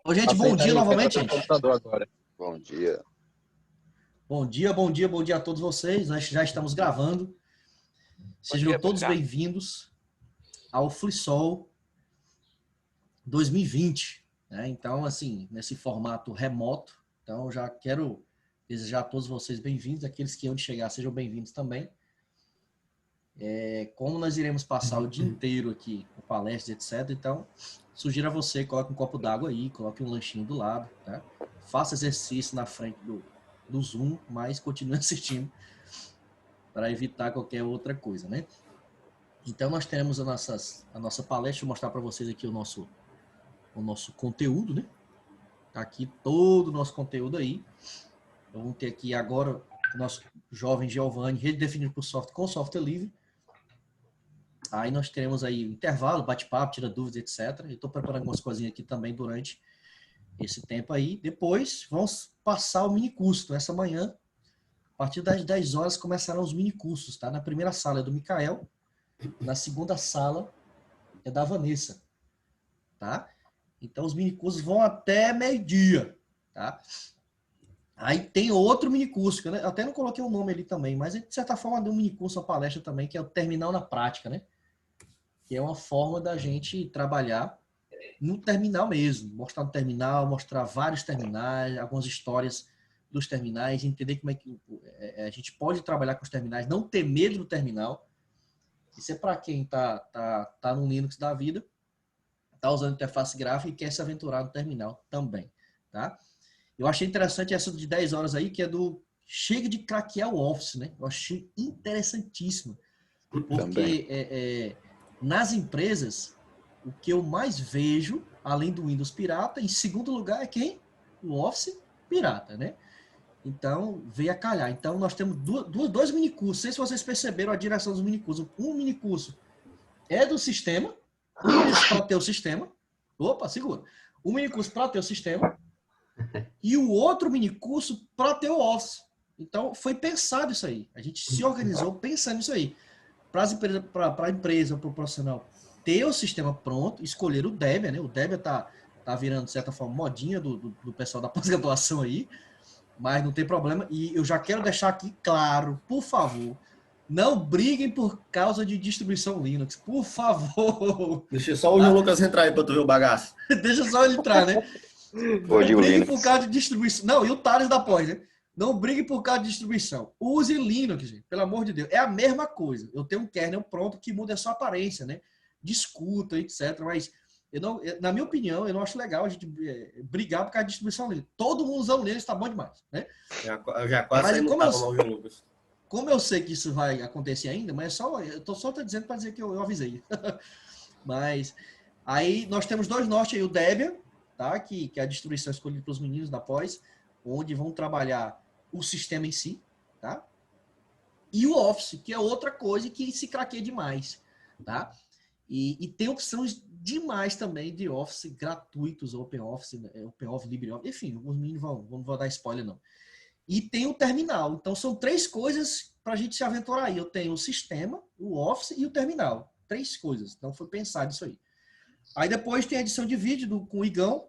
Ô, gente, bom Aceita dia aí, eu quero novamente, abrir o gente. computador agora. Bom dia. Bom dia a todos vocês. Nós já estamos gravando. Sejam todos bem-vindos ao FliSol 2020, né? Então, assim, nesse formato remoto. Então, já quero desejar a todos vocês bem-vindos. Aqueles que hão de chegar, sejam bem-vindos também. Como nós iremos passar o dia inteiro aqui com palestras, etc. Então, sugiro a você, coloque um copo d'água aí, coloque um lanchinho do lado, tá? Faça exercício na frente do Zoom, mas continue assistindo para evitar qualquer outra coisa, né? Então, nós teremos a nossa palestra. Vou mostrar para vocês aqui o nosso conteúdo, né? Tá aqui todo o nosso conteúdo aí. Então, vamos ter aqui agora o nosso jovem Giovanni, rede definida por software com software livre. Aí nós teremos aí o intervalo, bate-papo, tira dúvidas, etc. Eu estou preparando algumas coisinhas aqui também durante esse tempo aí. Depois, vamos passar o minicurso. Então, essa manhã, a partir das 10 horas, começarão os minicursos, tá? Na primeira sala é do Mikael, na segunda sala é da Vanessa, tá? Então, os minicursos vão até meio-dia, tá? Aí tem outro minicurso, que eu até não coloquei o nome ali também, mas de certa forma deu um minicurso, uma palestra também, que é o Terminal na Prática, né? Que é uma forma da gente trabalhar no terminal mesmo, mostrar no terminal, mostrar vários terminais, algumas histórias dos terminais, entender como é que a gente pode trabalhar com os terminais, não ter medo do terminal. Isso é para quem tá no Linux da vida, tá usando interface gráfica e quer se aventurar no terminal também, tá? Eu achei interessante essa de 10 horas aí, que é do chega de craquear o Office, né? Eu achei interessantíssimo, porque nas empresas, o que eu mais vejo, além do Windows pirata, em segundo lugar é quem? O Office pirata, né? Então, veio a calhar. Então, nós temos dois minicursos. Não sei se vocês perceberam a direção dos minicursos. Um minicurso é do sistema, um minicurso para ter o sistema. Opa, segura. Um minicurso para ter o sistema e o outro minicurso para ter o Office. Então, foi pensado isso aí. A gente se organizou pensando nisso aí. Para a empresa, para o profissional ter o sistema pronto, escolher o Debian, né? O Debian tá virando, de certa forma, modinha do pessoal da pós-graduação aí, mas não tem problema. E eu já quero deixar aqui claro, por favor, não briguem por causa de distribuição Linux, por favor. Deixa só o João Lucas entrar aí para tu ver o bagaço. Deixa só ele entrar, né? Não brigue por causa de distribuição. Não, e o Thales da pós, né? Não brigue por causa de distribuição. Use Linux, gente. Pelo amor de Deus. É a mesma coisa. Eu tenho um kernel pronto que muda a sua aparência, né? Discuta, etc. Mas, na minha opinião, eu não acho legal a gente brigar por causa de distribuição Linux. Todo mundo usando Linux está bom demais, né? Eu já quase saí no tapa, João Lucas. Como eu sei que isso vai acontecer ainda, mas eu tô só dizendo para dizer que eu avisei. Mas aí nós temos dois nortes aí, o Debian, tá? Que é a distribuição escolhida pelos meninos da pós, onde vão trabalhar o sistema em si, tá? E o Office, que é outra coisa que se craqueia demais, tá? E tem opções demais também de Office gratuitos, OpenOffice, LibreOffice, enfim, os meninos não vou dar spoiler não. E tem o terminal. Então, são três coisas para a gente se aventurar aí. Eu tenho o sistema, o Office e o terminal. Três coisas. Então, foi pensado isso aí. Aí depois tem a edição de vídeo com o Igão,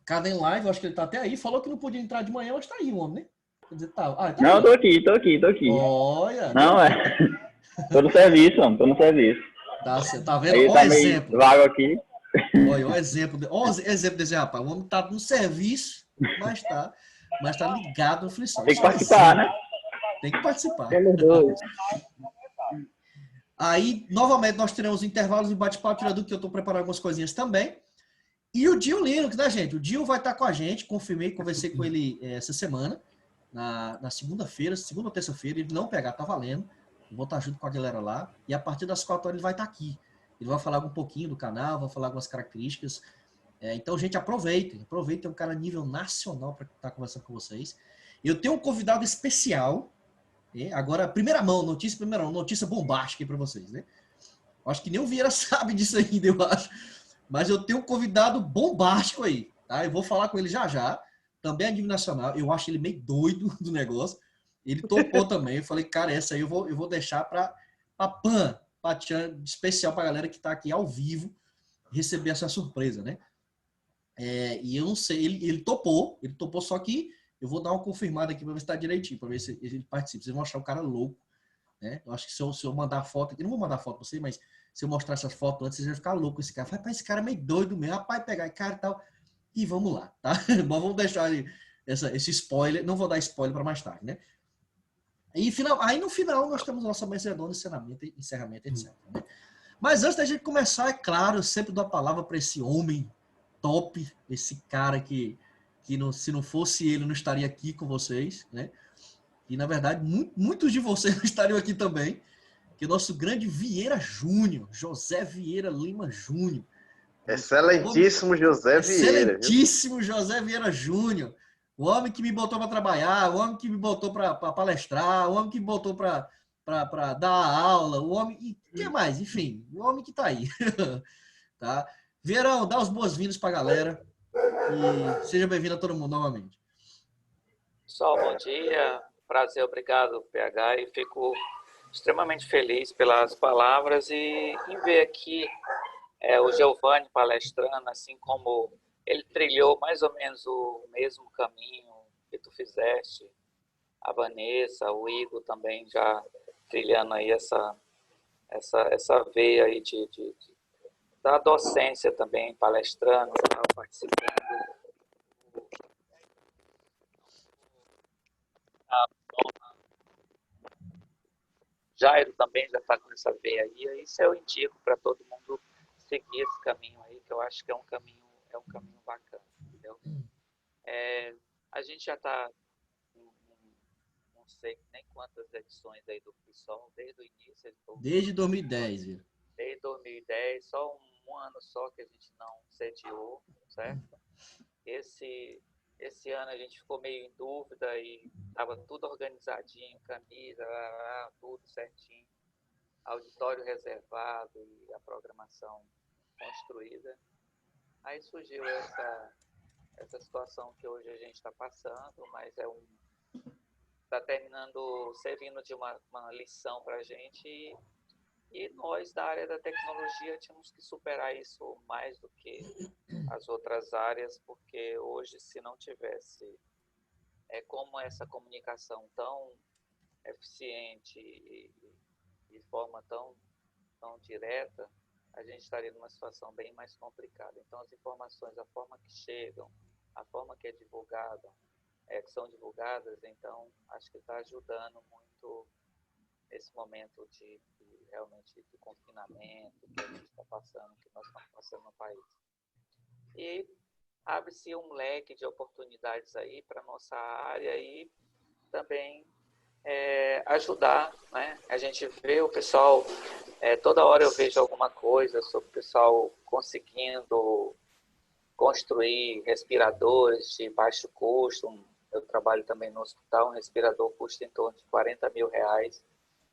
Cadê em live, eu acho que ele tá até aí. Falou que não podia entrar de manhã, mas tá aí o homem, né? Quer dizer, tá não, aí. tô aqui. Olha. Não, tô no serviço, mano, tô no serviço. Tá vendo? Aí Olha tá o exemplo. Vago aqui. Olha o exemplo. Olha o exemplo desse rapaz. O homem tá no serviço, mas tá ligado no FliSol. Tem que participar, né? Tem que participar. Temos dois. Aí, novamente, nós teremos intervalos de bate-papo, tirador, que eu tô preparando algumas coisinhas também. E o Dio Linux, né, gente? O Dio vai estar com a gente. Conversei com ele essa semana, na segunda-feira, segunda ou terça-feira. Ele não pegar, tá valendo. Eu vou estar junto com a galera lá. E a partir das 4 horas ele vai estar aqui. Ele vai falar um pouquinho do canal, vai falar algumas características. Então, gente, aproveitem. É um cara nível nacional para estar conversando com vocês. Eu tenho um convidado especial. Agora, primeira mão, notícia bombástica aí para vocês, né? Acho que nem o Vieira sabe disso ainda, eu acho. Mas eu tenho um convidado bombástico aí, tá? Eu vou falar com ele já. Também é nível nacional. Eu acho ele meio doido do negócio. Ele topou também. Eu falei, cara, essa aí eu vou deixar para Pan, especial para a galera que está aqui ao vivo, receber essa surpresa, né? E eu não sei, ele topou, só que eu vou dar uma confirmada aqui para ver se está direitinho, para ver se ele participa. Vocês vão achar o cara louco, né? Eu acho que se eu mandar foto aqui, não vou mandar foto para você, mas se eu mostrar essas fotos antes, vocês vão ficar louco esse cara. Rapaz, esse cara é meio doido mesmo, rapaz, pegar cara e tal. E vamos lá, tá? Bom, vamos deixar esse spoiler, não vou dar spoiler para mais tarde, né? Aí no final nós temos nossa mesa redonda, encerramento, etc. Né? Mas antes da gente começar, é claro, eu sempre dou a palavra para esse homem top, esse cara que não, se não fosse ele, não estaria aqui com vocês, né? E, na verdade, muitos de vocês não estariam aqui também, que é o nosso grande Vieira Júnior, José Vieira Lima Júnior. Excelentíssimo José Vieira. Excelentíssimo José Vieira Júnior. O homem que me botou para trabalhar, o homem que me botou para palestrar, o homem que me botou para dar aula, o homem... E o que mais? Enfim, o homem que está aí. Tá? Vieirão, dá as boas-vindas para a galera. E seja bem-vindo a todo mundo novamente. Pessoal, bom dia. Prazer, obrigado, PH. E fico extremamente feliz pelas palavras e em ver aqui o Giovanni palestrando, assim como ele trilhou mais ou menos o mesmo caminho que tu fizeste, a Vanessa, o Igor também já trilhando aí essa veia aí da docência também, palestrando, participando. Jairo também já está com essa veia aí, isso eu indico para todo mundo seguir esse caminho aí, que eu acho que é um caminho bacana, entendeu? A gente já está, não sei nem quantas edições aí do PSOL, desde o início. Desde 2010, viu? Desde 2010, só um ano só que a gente não sediou, certo? Esse ano a gente ficou meio em dúvida e estava tudo organizadinho, camisa, tudo certinho, auditório reservado e a programação construída. Aí surgiu essa situação que hoje a gente está passando, mas está terminando, servindo de uma lição para a gente e nós da área da tecnologia tínhamos que superar isso mais do que as outras áreas, porque hoje, se não tivesse como essa comunicação tão eficiente e de forma tão direta, a gente estaria numa situação bem mais complicada. Então, as informações, a forma que chegam, a forma que que são divulgadas, então, acho que está ajudando muito nesse momento realmente de confinamento que a gente está passando, que nós estamos passando no país. E abre-se um leque de oportunidades aí para a nossa área e também ajudar, né? A gente vê o pessoal, toda hora eu vejo alguma coisa sobre o pessoal conseguindo construir respiradores de baixo custo. Eu trabalho também no hospital, um respirador custa em torno de R$40 mil,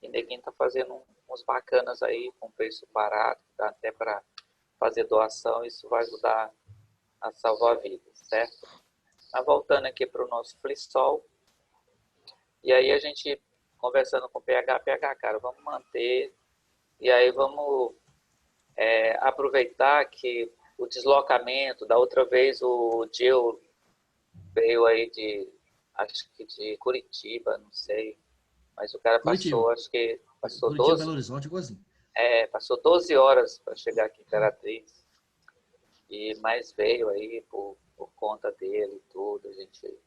e ninguém está fazendo uns bacanas aí, com preço barato, dá até para fazer doação, isso vai ajudar a salvar vidas, certo? Mas voltando aqui para o nosso FliSol, e aí a gente conversando com o PH, cara, vamos manter, e aí vamos aproveitar que o deslocamento, da outra vez o Gil veio aí acho que de Curitiba, não sei, mas o cara passou, acho que passou Curitiba, 12... Belo Horizonte, igualzinho. Passou 12 horas para chegar aqui em Imperatriz, mas veio aí por conta dele e tudo. A gente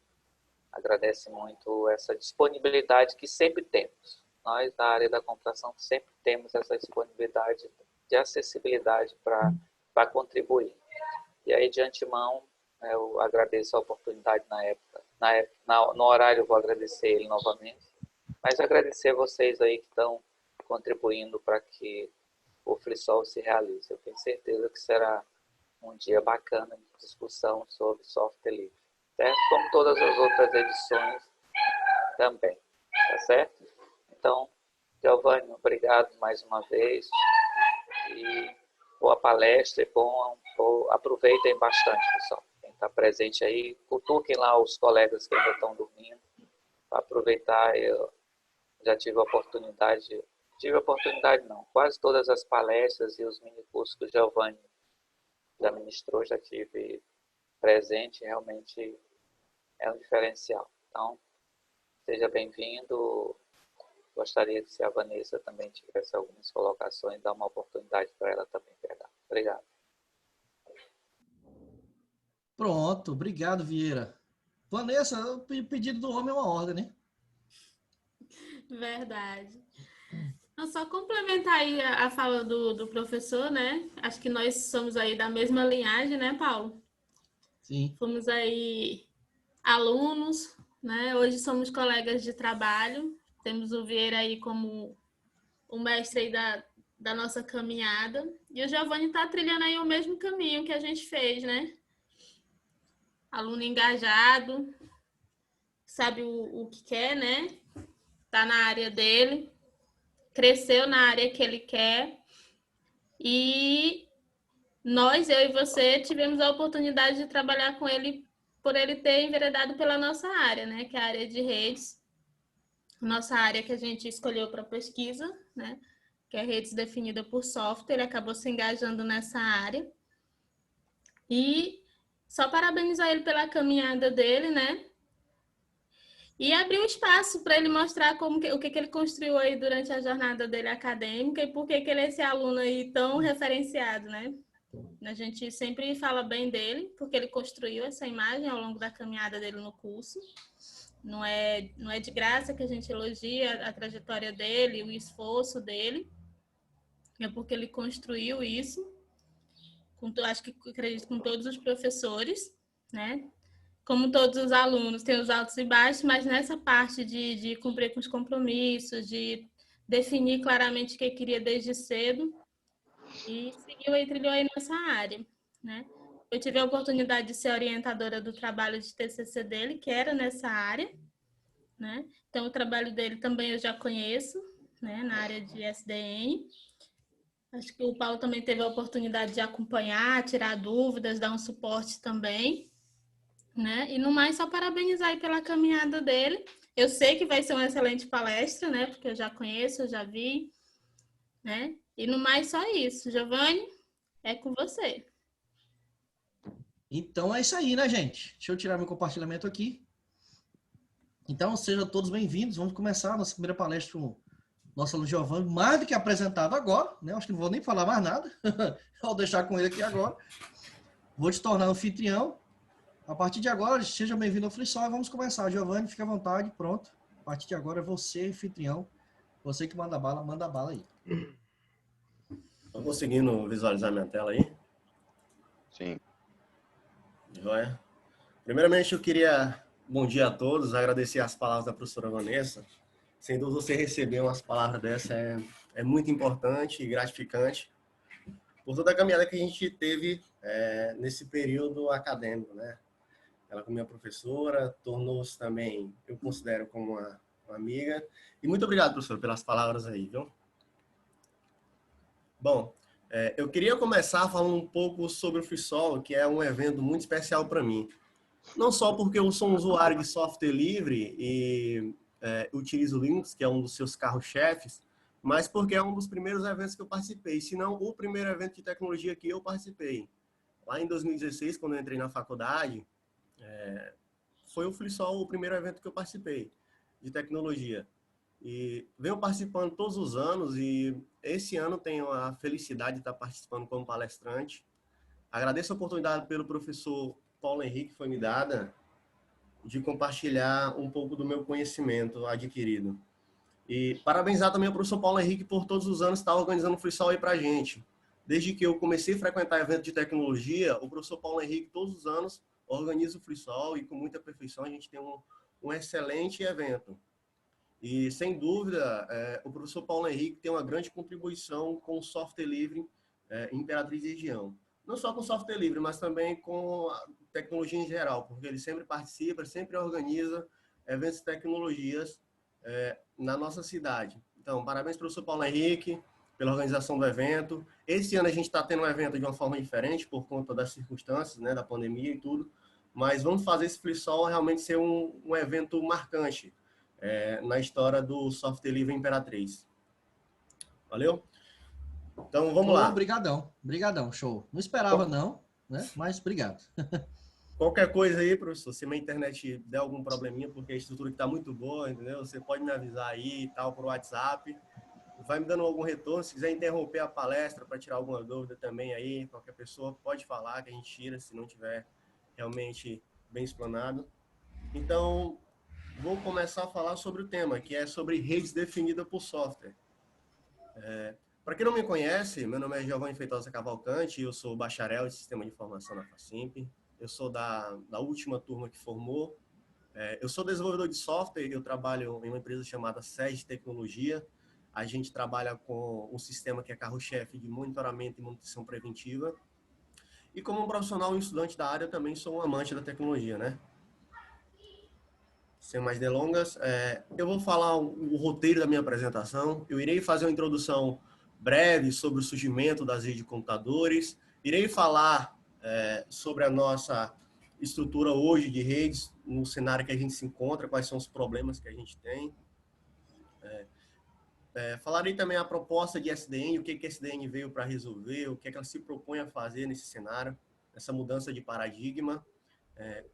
agradece muito essa disponibilidade que sempre temos. Nós, da área da computação, sempre temos essa disponibilidade de acessibilidade para contribuir. E aí, de antemão, eu agradeço a oportunidade no horário eu vou agradecer ele novamente, mas agradecer a vocês aí que estão contribuindo para que o FliSol se realize. Eu tenho certeza que será um dia bacana de discussão sobre software livre, certo? Como todas as outras edições também, tá certo? Então, Giovanni, obrigado mais uma vez e boa palestra e aproveitem bastante, pessoal. Quem está presente aí, cutuquem lá os colegas que ainda estão dormindo para aproveitar. Eu já tive a oportunidade não, quase todas as palestras e os minicursos que o Giovanni já ministrou, já tive presente realmente é um diferencial. Então, seja bem-vindo. Gostaria que se a Vanessa também tivesse algumas colocações, dar uma oportunidade para ela também pegar. Obrigado. Pronto, obrigado, Vieira. Vanessa, o pedido do homem é uma ordem, né? Verdade. Não, só complementar aí a fala do professor, né? Acho que nós somos aí da mesma linhagem, né, Paulo? Sim. Fomos aí alunos, né? Hoje somos colegas de trabalho. Temos o Vieira aí como o mestre aí da nossa caminhada. E o Giovanni está trilhando aí o mesmo caminho que a gente fez, né? Aluno engajado, sabe o que quer, né? Tá na área dele, cresceu na área que ele quer. E nós, eu e você, tivemos a oportunidade de trabalhar com ele por ele ter enveredado pela nossa área, né? Que é a área de redes. Nossa área que a gente escolheu para pesquisa, né? Que é redes definida por software. Ele acabou se engajando nessa área. E só parabenizar ele pela caminhada dele, né? E abrir um espaço para ele mostrar o que ele construiu aí durante a jornada dele acadêmica e por que ele é esse aluno aí tão referenciado, né? A gente sempre fala bem dele, porque ele construiu essa imagem ao longo da caminhada dele no curso. Não é de graça que a gente elogia a trajetória dele, o esforço dele. É porque ele construiu isso, acredito, com todos os professores, né? Como todos os alunos, tem os altos e baixos, mas nessa parte de cumprir com os compromissos, de definir claramente o que queria desde cedo, e seguiu aí, trilhou aí nessa área, né? Eu tive a oportunidade de ser orientadora do trabalho de TCC dele, que era nessa área, né? Então, o trabalho dele também eu já conheço, né? Na área de SDN. Acho que o Paulo também teve a oportunidade de acompanhar, tirar dúvidas, dar um suporte também, né? E no mais, só parabenizar aí pela caminhada dele. Eu sei que vai ser uma excelente palestra, né? Porque eu já conheço, eu já vi, né? E no mais, só isso. Giovanni, é com você. Então é isso aí, né, gente? Deixa eu tirar meu compartilhamento aqui. Então, sejam todos bem-vindos. Vamos começar a nossa primeira palestra com o nosso aluno Giovanni, mais do que apresentado agora, né? Acho que não vou nem falar mais nada. Vou deixar com ele aqui agora. Vou te tornar anfitrião. A partir de agora, seja bem-vindo ao FreeSol e vamos começar. Giovanni, fica à vontade, pronto. A partir de agora é você, anfitrião. Você que manda a bala aí. Estão conseguindo visualizar minha tela aí? Sim. Joia. Primeiramente, eu queria, bom dia a todos, agradecer as palavras da professora Vanessa. Sem dúvida, você receber umas palavras dessa é muito importante e gratificante por toda a caminhada que a gente teve nesse período acadêmico, né? Ela, como minha professora, tornou-se também, eu considero como uma amiga. E muito obrigado, professor, pelas palavras aí, viu? Bom, eu queria começar falando um pouco sobre o FreeSol, que é um evento muito especial para mim. Não só porque eu sou um usuário de software livre e utilizo o Linux, que é um dos seus carros-chefes, mas porque é um dos primeiros eventos que eu participei, se não o primeiro evento de tecnologia que eu participei. Lá em 2016, quando eu entrei na faculdade, foi o FreeSol o primeiro evento que eu participei de tecnologia. E venho participando todos os anos e esse ano tenho a felicidade de estar participando como palestrante. Agradeço a oportunidade pelo professor Paulo Henrique, que foi me dada, de compartilhar um pouco do meu conhecimento adquirido. E parabenizar também ao professor Paulo Henrique por todos os anos estar organizando o FreeSol aí pra gente. Desde que eu comecei a frequentar eventos de tecnologia, o professor Paulo Henrique todos os anos organiza o FreeSol e com muita perfeição a gente tem um excelente evento. E, sem dúvida, o professor Paulo Henrique tem uma grande contribuição com o software livre em Imperatriz e região. Não só com software livre, mas também com a tecnologia em geral, porque ele sempre participa, sempre organiza eventos de tecnologias na nossa cidade. Então, parabéns, professor Paulo Henrique, pela organização do evento. Esse ano a gente está tendo um evento de uma forma diferente, por conta das circunstâncias, né, da pandemia e tudo, mas vamos fazer esse FreeSol realmente ser um evento marcante na história do software livre Imperatriz. Valeu? Então, vamos lá. Obrigadão, show. Não esperava não, né? Mas obrigado. Qualquer coisa aí, professor, se minha internet der algum probleminha, porque a estrutura está muito boa, entendeu? Você pode me avisar aí e tal, por WhatsApp. Vai me dando algum retorno. Se quiser interromper a palestra para tirar alguma dúvida também aí, qualquer pessoa pode falar que a gente tira, se não tiver realmente bem explanado. Então, vou começar a falar sobre o tema, que é sobre redes definidas por software. Para quem não me conhece, meu nome é Giovanni Feitosa Cavalcante, eu sou bacharel em Sistema de Informação na Facimp. Eu sou da última turma que formou. Eu sou desenvolvedor de software, eu trabalho em uma empresa chamada SEG Tecnologia. A gente trabalha com um sistema que é carro-chefe de monitoramento e manutenção preventiva. E como um profissional e um estudante da área, também sou um amante da tecnologia, né? Sem mais delongas, eu vou falar o roteiro da minha apresentação. Eu irei fazer uma introdução breve sobre o surgimento das redes de computadores. Irei falar sobre a nossa estrutura hoje de redes, no cenário que a gente se encontra, quais são os problemas que a gente tem. Falarei também a proposta de SDN, o que a SDN veio para resolver, o que ela se propõe a fazer nesse cenário, essa mudança de paradigma.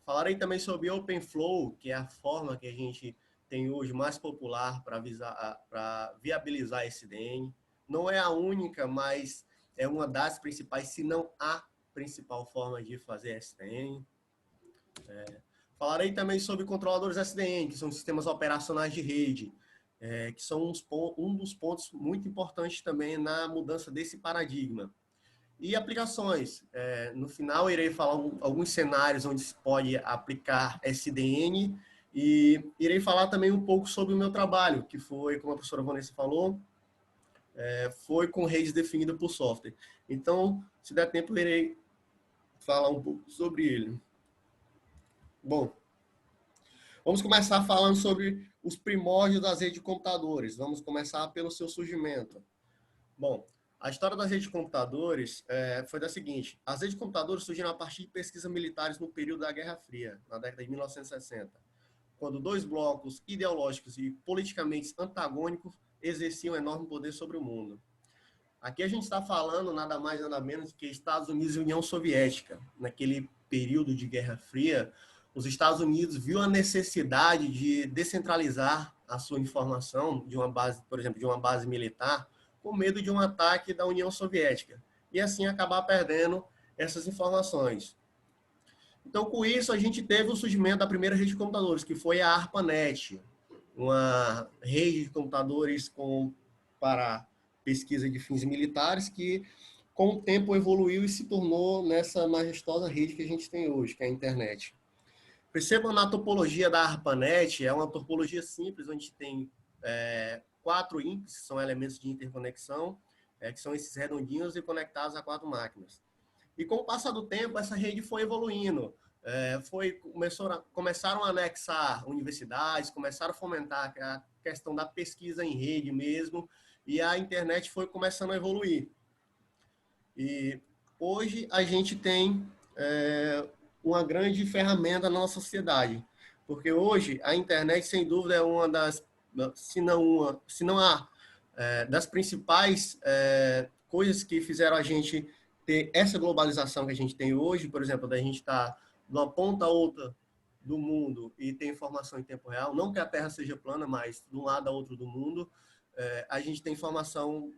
Falarei também sobre OpenFlow, que é a forma que a gente tem hoje mais popular para viabilizar SDN. Não é a única, mas é uma das principais, se não a principal forma de fazer SDN. Falarei também sobre controladores SDN, que são sistemas operacionais de rede, que são um dos pontos muito importantes também na mudança desse paradigma. E aplicações. No final, irei falar alguns cenários onde se pode aplicar SDN e irei falar também um pouco sobre o meu trabalho, que foi, como a professora Vanessa falou, foi com redes definidas por software. Então, se der tempo, eu irei falar um pouco sobre ele. Bom, vamos começar falando sobre os primórdios das redes de computadores. Vamos começar pelo seu surgimento. Bom, a história das redes de computadores foi da seguinte: as redes de computadores surgiram a partir de pesquisas militares no período da Guerra Fria, na década de 1960, quando dois blocos ideológicos e politicamente antagônicos exerciam enorme poder sobre o mundo. Aqui a gente está falando nada mais nada menos que Estados Unidos e União Soviética. Naquele período de Guerra Fria, os Estados Unidos viu a necessidade de descentralizar a sua informação de uma base, por exemplo, de uma base militar, com medo de um ataque da União Soviética, e assim acabar perdendo essas informações. Então, com isso, a gente teve o surgimento da primeira rede de computadores, que foi a ARPANET, uma rede de computadores para pesquisa de fins militares, que com o tempo evoluiu e se tornou nessa majestosa rede que a gente tem hoje, que é a internet. Percebam na topologia da ARPANET, é uma topologia simples, onde tem 4 INPs, que são elementos de interconexão, que são esses redondinhos e conectados a 4 máquinas. E com o passar do tempo, essa rede foi evoluindo. Começaram a anexar universidades, começaram a fomentar a questão da pesquisa em rede mesmo, e a internet foi começando a evoluir. E hoje a gente tem uma grande ferramenta na nossa sociedade, porque hoje a internet, sem dúvida, é uma das, se não a das principais coisas que fizeram a gente ter essa globalização que a gente tem hoje, por exemplo, da gente estar de uma ponta a outra do mundo e ter informação em tempo real, não que a Terra seja plana, mas de um lado a outro do mundo, a gente tem informação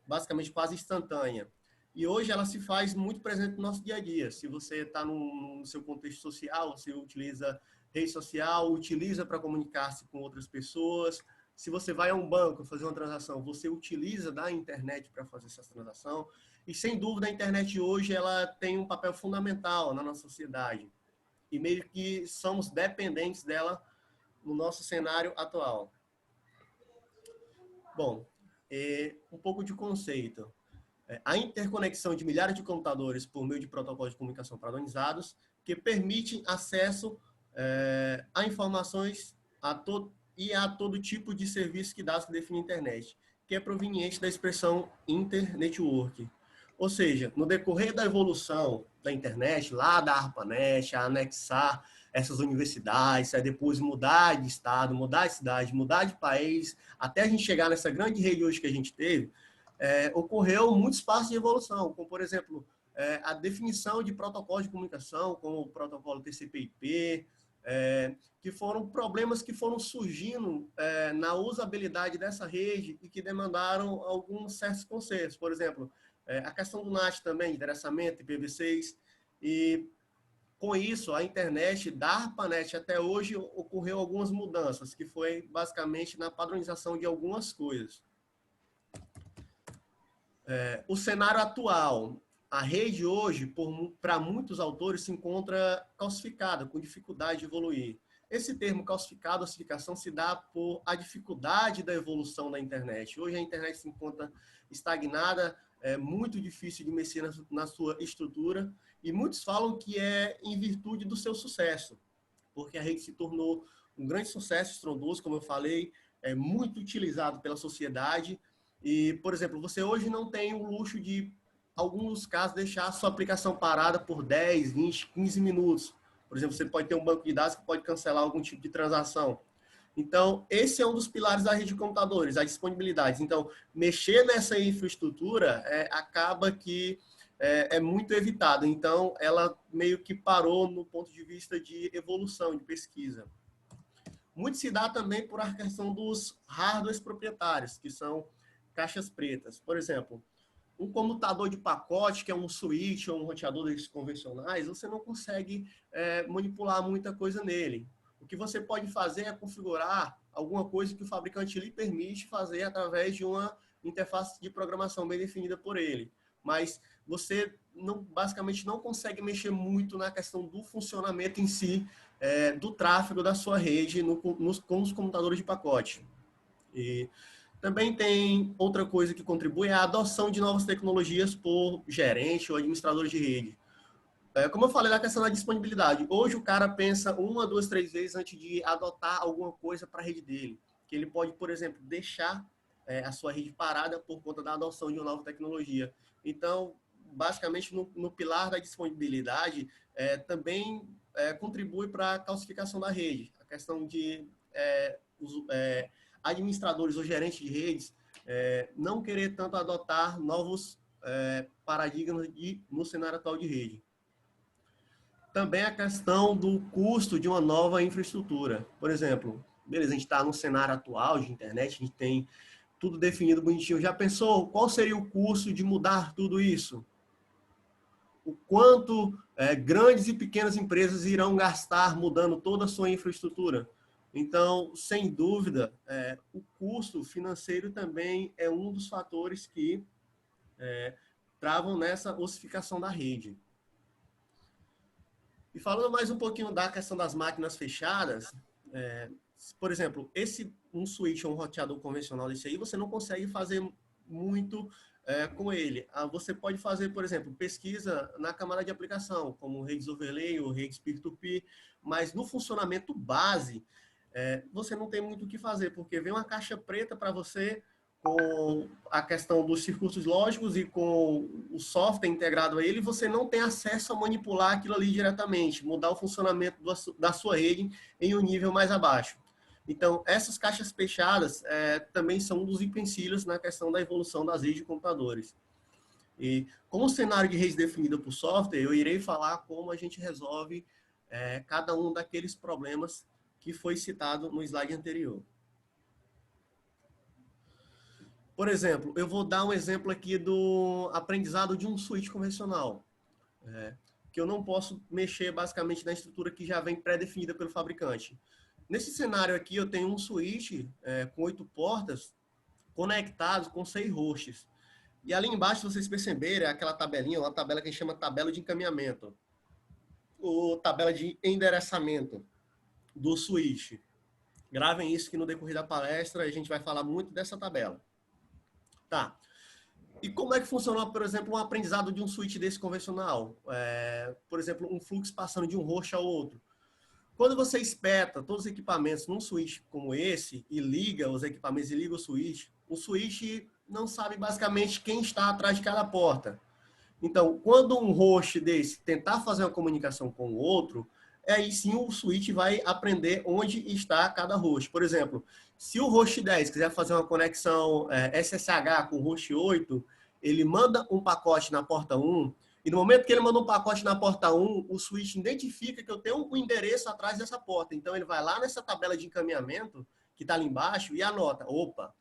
basicamente quase instantânea. E hoje ela se faz muito presente no nosso dia a dia. Se você está no seu contexto social, você utiliza rede social, utiliza para comunicar-se com outras pessoas. Se você vai a um banco fazer uma transação, você utiliza da internet para fazer essa transação. E, sem dúvida, a internet hoje ela tem um papel fundamental na nossa sociedade. E meio que somos dependentes dela no nosso cenário atual. Bom, um pouco de conceito. A interconexão de milhares de computadores por meio de protocolos de comunicação padronizados que permitem acesso a informações a todo tipo de serviço que dados que define a internet, que é proveniente da expressão internetwork. Ou seja, no decorrer da evolução da internet, lá da ARPANET, a anexar essas universidades, aí depois mudar de estado, mudar de cidade, mudar de país, até a gente chegar nessa grande rede hoje que a gente teve, ocorreu muitos passos de evolução, como, por exemplo, a definição de protocolos de comunicação, como o protocolo TCP/IP, que foram problemas que foram surgindo na usabilidade dessa rede e que demandaram alguns certos consertos. Por exemplo, a questão do NAT também, endereçamento, IPv6, e com isso, a internet, da ARPANET até hoje, ocorreu algumas mudanças, que foi basicamente na padronização de algumas coisas. O cenário atual, a rede hoje, para muitos autores, se encontra calcificada, com dificuldade de evoluir. Esse termo calcificado, calcificação, se dá por a dificuldade da evolução da internet. Hoje a internet se encontra estagnada, é muito difícil de mexer na sua estrutura, e muitos falam que é em virtude do seu sucesso, porque a rede se tornou um grande sucesso estrondoso, como eu falei, é muito utilizado pela sociedade. E, por exemplo, você hoje não tem o luxo de, em alguns casos, deixar a sua aplicação parada por 10, 20, 15 minutos. Por exemplo, você pode ter um banco de dados que pode cancelar algum tipo de transação. Então, esse é um dos pilares da rede de computadores, a disponibilidade. Então, mexer nessa infraestrutura acaba que é muito evitado. Então, ela meio que parou no ponto de vista de evolução, de pesquisa. Muito se dá também por a questão dos hardwares proprietários, que são caixas pretas. Por exemplo, um comutador de pacote, que é um switch ou um roteador desses convencionais, você não consegue manipular muita coisa nele. O que você pode fazer é configurar alguma coisa que o fabricante lhe permite fazer através de uma interface de programação bem definida por ele. Mas você basicamente não consegue mexer muito na questão do funcionamento em si, do tráfego da sua rede com os computadores de pacote. E também tem outra coisa que contribui, é a adoção de novas tecnologias por gerente ou administrador de rede. Como eu falei na questão da disponibilidade, hoje o cara pensa 1, 2, 3 vezes antes de adotar alguma coisa para a rede dele. Que ele pode, por exemplo, deixar a sua rede parada por conta da adoção de uma nova tecnologia. Então, basicamente, no pilar da disponibilidade, também contribui para a calcificação da rede. A questão de administradores ou gerentes de redes não querer tanto adotar novos paradigmas no cenário atual de rede. Também a questão do custo de uma nova infraestrutura. Por exemplo, beleza, a gente está no cenário atual de internet, a gente tem tudo definido bonitinho. Já pensou qual seria o custo de mudar tudo isso? O quanto grandes e pequenas empresas irão gastar mudando toda a sua infraestrutura? Então, sem dúvida, o custo financeiro também é um dos fatores que travam nessa ossificação da rede. E falando mais um pouquinho da questão das máquinas fechadas, por exemplo, um switch ou um roteador convencional desse aí, você não consegue fazer muito com ele. Você pode fazer, por exemplo, pesquisa na camada de aplicação, como redes overlay ou redes peer-to-peer, mas no funcionamento base, você não tem muito o que fazer, porque vem uma caixa preta para você com a questão dos circuitos lógicos e com o software integrado a ele, você não tem acesso a manipular aquilo ali diretamente, mudar o funcionamento da sua rede em um nível mais abaixo. Então, essas caixas fechadas também são um dos empecilhos na questão da evolução das redes de computadores. E com o cenário de rede definida por software, eu irei falar como a gente resolve cada um daqueles problemas que foi citado no slide anterior. Por exemplo, eu vou dar um exemplo aqui do aprendizado de um switch convencional, que eu não posso mexer basicamente na estrutura que já vem pré-definida pelo fabricante. Nesse cenário aqui, eu tenho um switch com 8 portas conectados com 6 hosts. E ali embaixo, se vocês perceberem, é aquela tabelinha, uma tabela que a gente chama tabela de encaminhamento, ou tabela de endereçamento do switch. Gravem isso que no decorrer da palestra a gente vai falar muito dessa tabela. Tá. E como é que funciona, por exemplo, um aprendizado de um switch desse convencional? Por exemplo, um fluxo passando de um host ao outro. Quando você espeta todos os equipamentos num switch como esse e liga os equipamentos e liga o switch não sabe basicamente quem está atrás de cada porta. Então, quando um host desse tentar fazer uma comunicação com o outro, aí sim o switch vai aprender onde está cada host. Por exemplo, se o host 10 quiser fazer uma conexão SSH com o host 8, ele manda um pacote na porta 1, E no momento que ele manda um pacote na porta 1, o switch identifica que eu tenho um endereço atrás dessa porta. Então, ele vai lá nessa tabela de encaminhamento, que está ali embaixo, e anota, opa,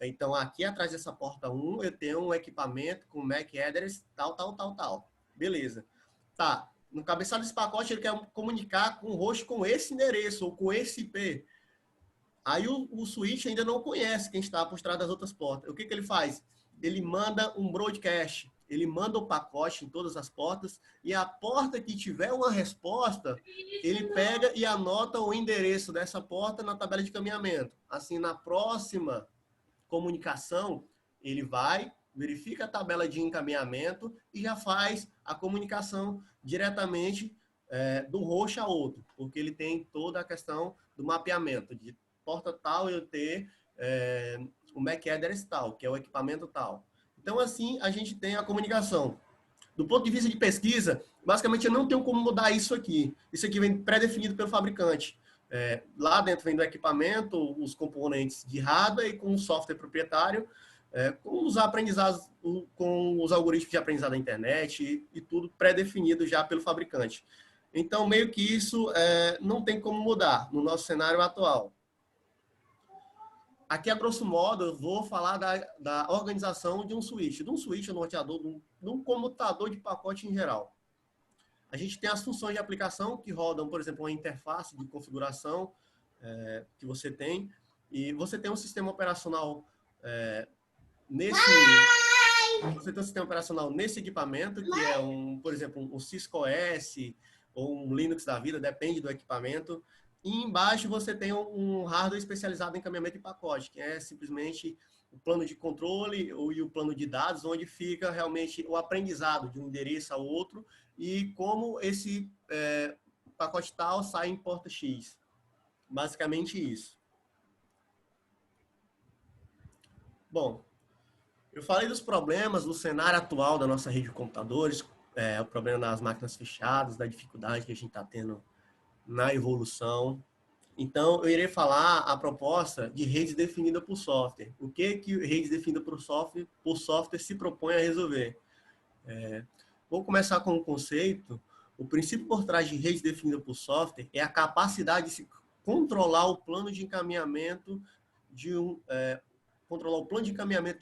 então aqui atrás dessa porta 1, eu tenho um equipamento com MAC address tal, tal, tal, tal. Beleza. Tá, no cabeçalho desse pacote, ele quer comunicar com o host com esse endereço, ou com esse IP. Aí o switch ainda não conhece quem está por trás das outras portas. O que ele faz? Ele manda um broadcast. Ele manda o pacote em todas as portas e a porta que tiver uma resposta, ele pega e anota o endereço dessa porta na tabela de encaminhamento. Assim, na próxima comunicação, ele vai, verifica a tabela de encaminhamento e já faz a comunicação diretamente do host a outro, porque ele tem toda a questão do mapeamento de porta tal eu ter o MAC address tal, que é o equipamento tal. Então, assim, a gente tem a comunicação. Do ponto de vista de pesquisa, basicamente eu não tenho como mudar isso aqui. Isso aqui vem pré-definido pelo fabricante. Lá dentro vem do equipamento, os componentes de hardware e com o software proprietário, com os aprendizados, com os algoritmos de aprendizado da internet e tudo pré-definido já pelo fabricante. Então, meio que isso não tem como mudar no nosso cenário atual. Aqui, a grosso modo, eu vou falar da organização de um switch, de um roteador, de um comutador de pacote em geral. A gente tem as funções de aplicação que rodam, por exemplo, uma interface de configuração que você tem. E você tem um sistema operacional nesse equipamento, que é, por exemplo, um Cisco OS ou um Linux da vida, depende do equipamento. E embaixo você tem um hardware especializado em encaminhamento de pacote, que é simplesmente o plano de controle e o plano de dados, onde fica realmente o aprendizado de um endereço ao outro e como esse pacote tal sai em porta X. Basicamente isso. Bom, eu falei dos problemas no cenário atual da nossa rede de computadores, o problema das máquinas fechadas, da dificuldade que a gente está tendo na evolução. Então, eu irei falar a proposta de rede definida por software. O que rede definida por software se propõe a resolver? Vou começar com um conceito. O princípio por trás de rede definida por software é a capacidade de se controlar o plano de encaminhamento de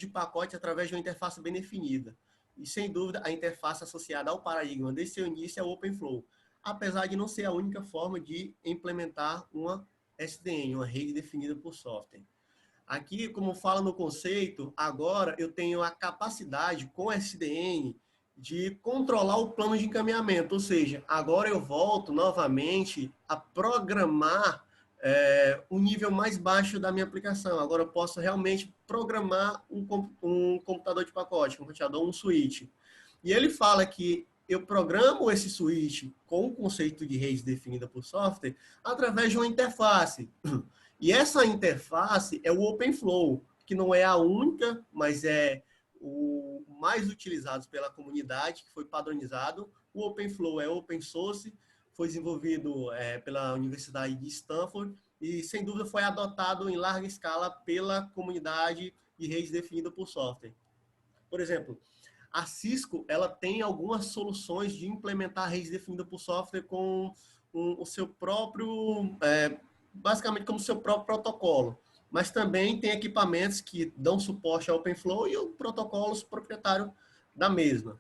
pacote através de uma interface bem definida. E, sem dúvida, a interface associada ao paradigma desde seu início é o OpenFlow, apesar de não ser a única forma de implementar uma SDN, uma rede definida por software. Aqui, como fala no conceito, agora eu tenho a capacidade com SDN de controlar o plano de encaminhamento, ou seja, agora eu volto novamente a programar um nível mais baixo da minha aplicação. Agora eu posso realmente programar um computador de pacote, um roteador, um switch. E ele fala que eu programo esse switch com o conceito de rede definida por software através de uma interface. E essa interface é o OpenFlow, que não é a única, mas é o mais utilizado pela comunidade, que foi padronizado. O OpenFlow é open source, foi desenvolvido pela Universidade de Stanford e, sem dúvida, foi adotado em larga escala pela comunidade de rede definida por software. Por exemplo, a Cisco, ela tem algumas soluções de implementar a rede definida por software com o seu próprio, basicamente como o seu próprio protocolo. Mas também tem equipamentos que dão suporte ao OpenFlow e o protocolo proprietário da mesma.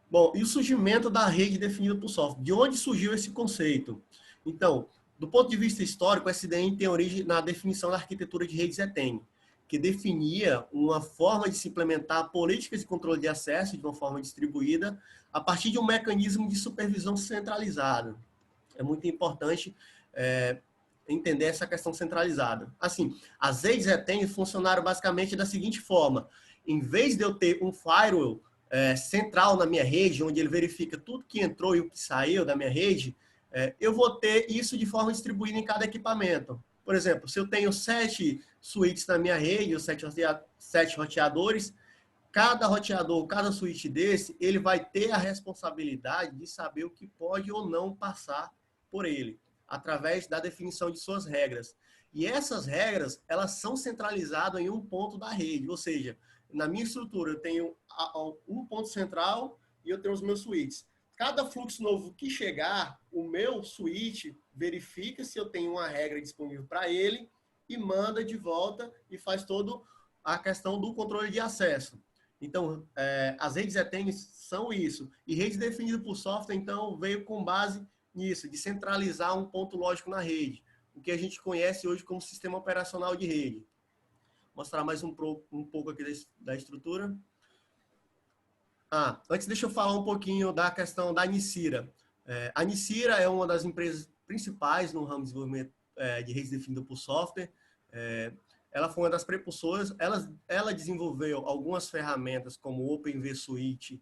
Bom, e o surgimento da rede definida por software? De onde surgiu esse conceito? Então, do ponto de vista histórico, o SDN tem origem na definição da arquitetura de redes ETN, que definia uma forma de se implementar políticas de controle de acesso de uma forma distribuída a partir de um mecanismo de supervisão centralizada. É muito importante entender essa questão centralizada. Assim, as redes ETN funcionaram basicamente da seguinte forma: em vez de eu ter um firewall central na minha rede, onde ele verifica tudo que entrou e o que saiu da minha rede, eu vou ter isso de forma distribuída em cada equipamento. Por exemplo, se eu tenho 7 switches na minha rede, ou 7 roteadores, cada roteador, cada switch desse, ele vai ter a responsabilidade de saber o que pode ou não passar por ele, através da definição de suas regras. E essas regras, elas são centralizadas em um ponto da rede, ou seja, na minha estrutura, eu tenho um ponto central e eu tenho os meus switches. Cada fluxo novo que chegar, o meu switch verifica se eu tenho uma regra disponível para ele e manda de volta e faz toda a questão do controle de acesso. Então, as redes ETN são isso. E rede definida por software, então, veio com base nisso, de centralizar um ponto lógico na rede, o que a gente conhece hoje como sistema operacional de rede. Vou mostrar mais um pouco aqui da estrutura. Antes deixa eu falar um pouquinho da questão da Nicira. A Nicira é uma das empresas principais no ramo de desenvolvimento de redes definidas por software. Ela foi uma das prepulsoras. Ela desenvolveu algumas ferramentas como o OpenV Suite,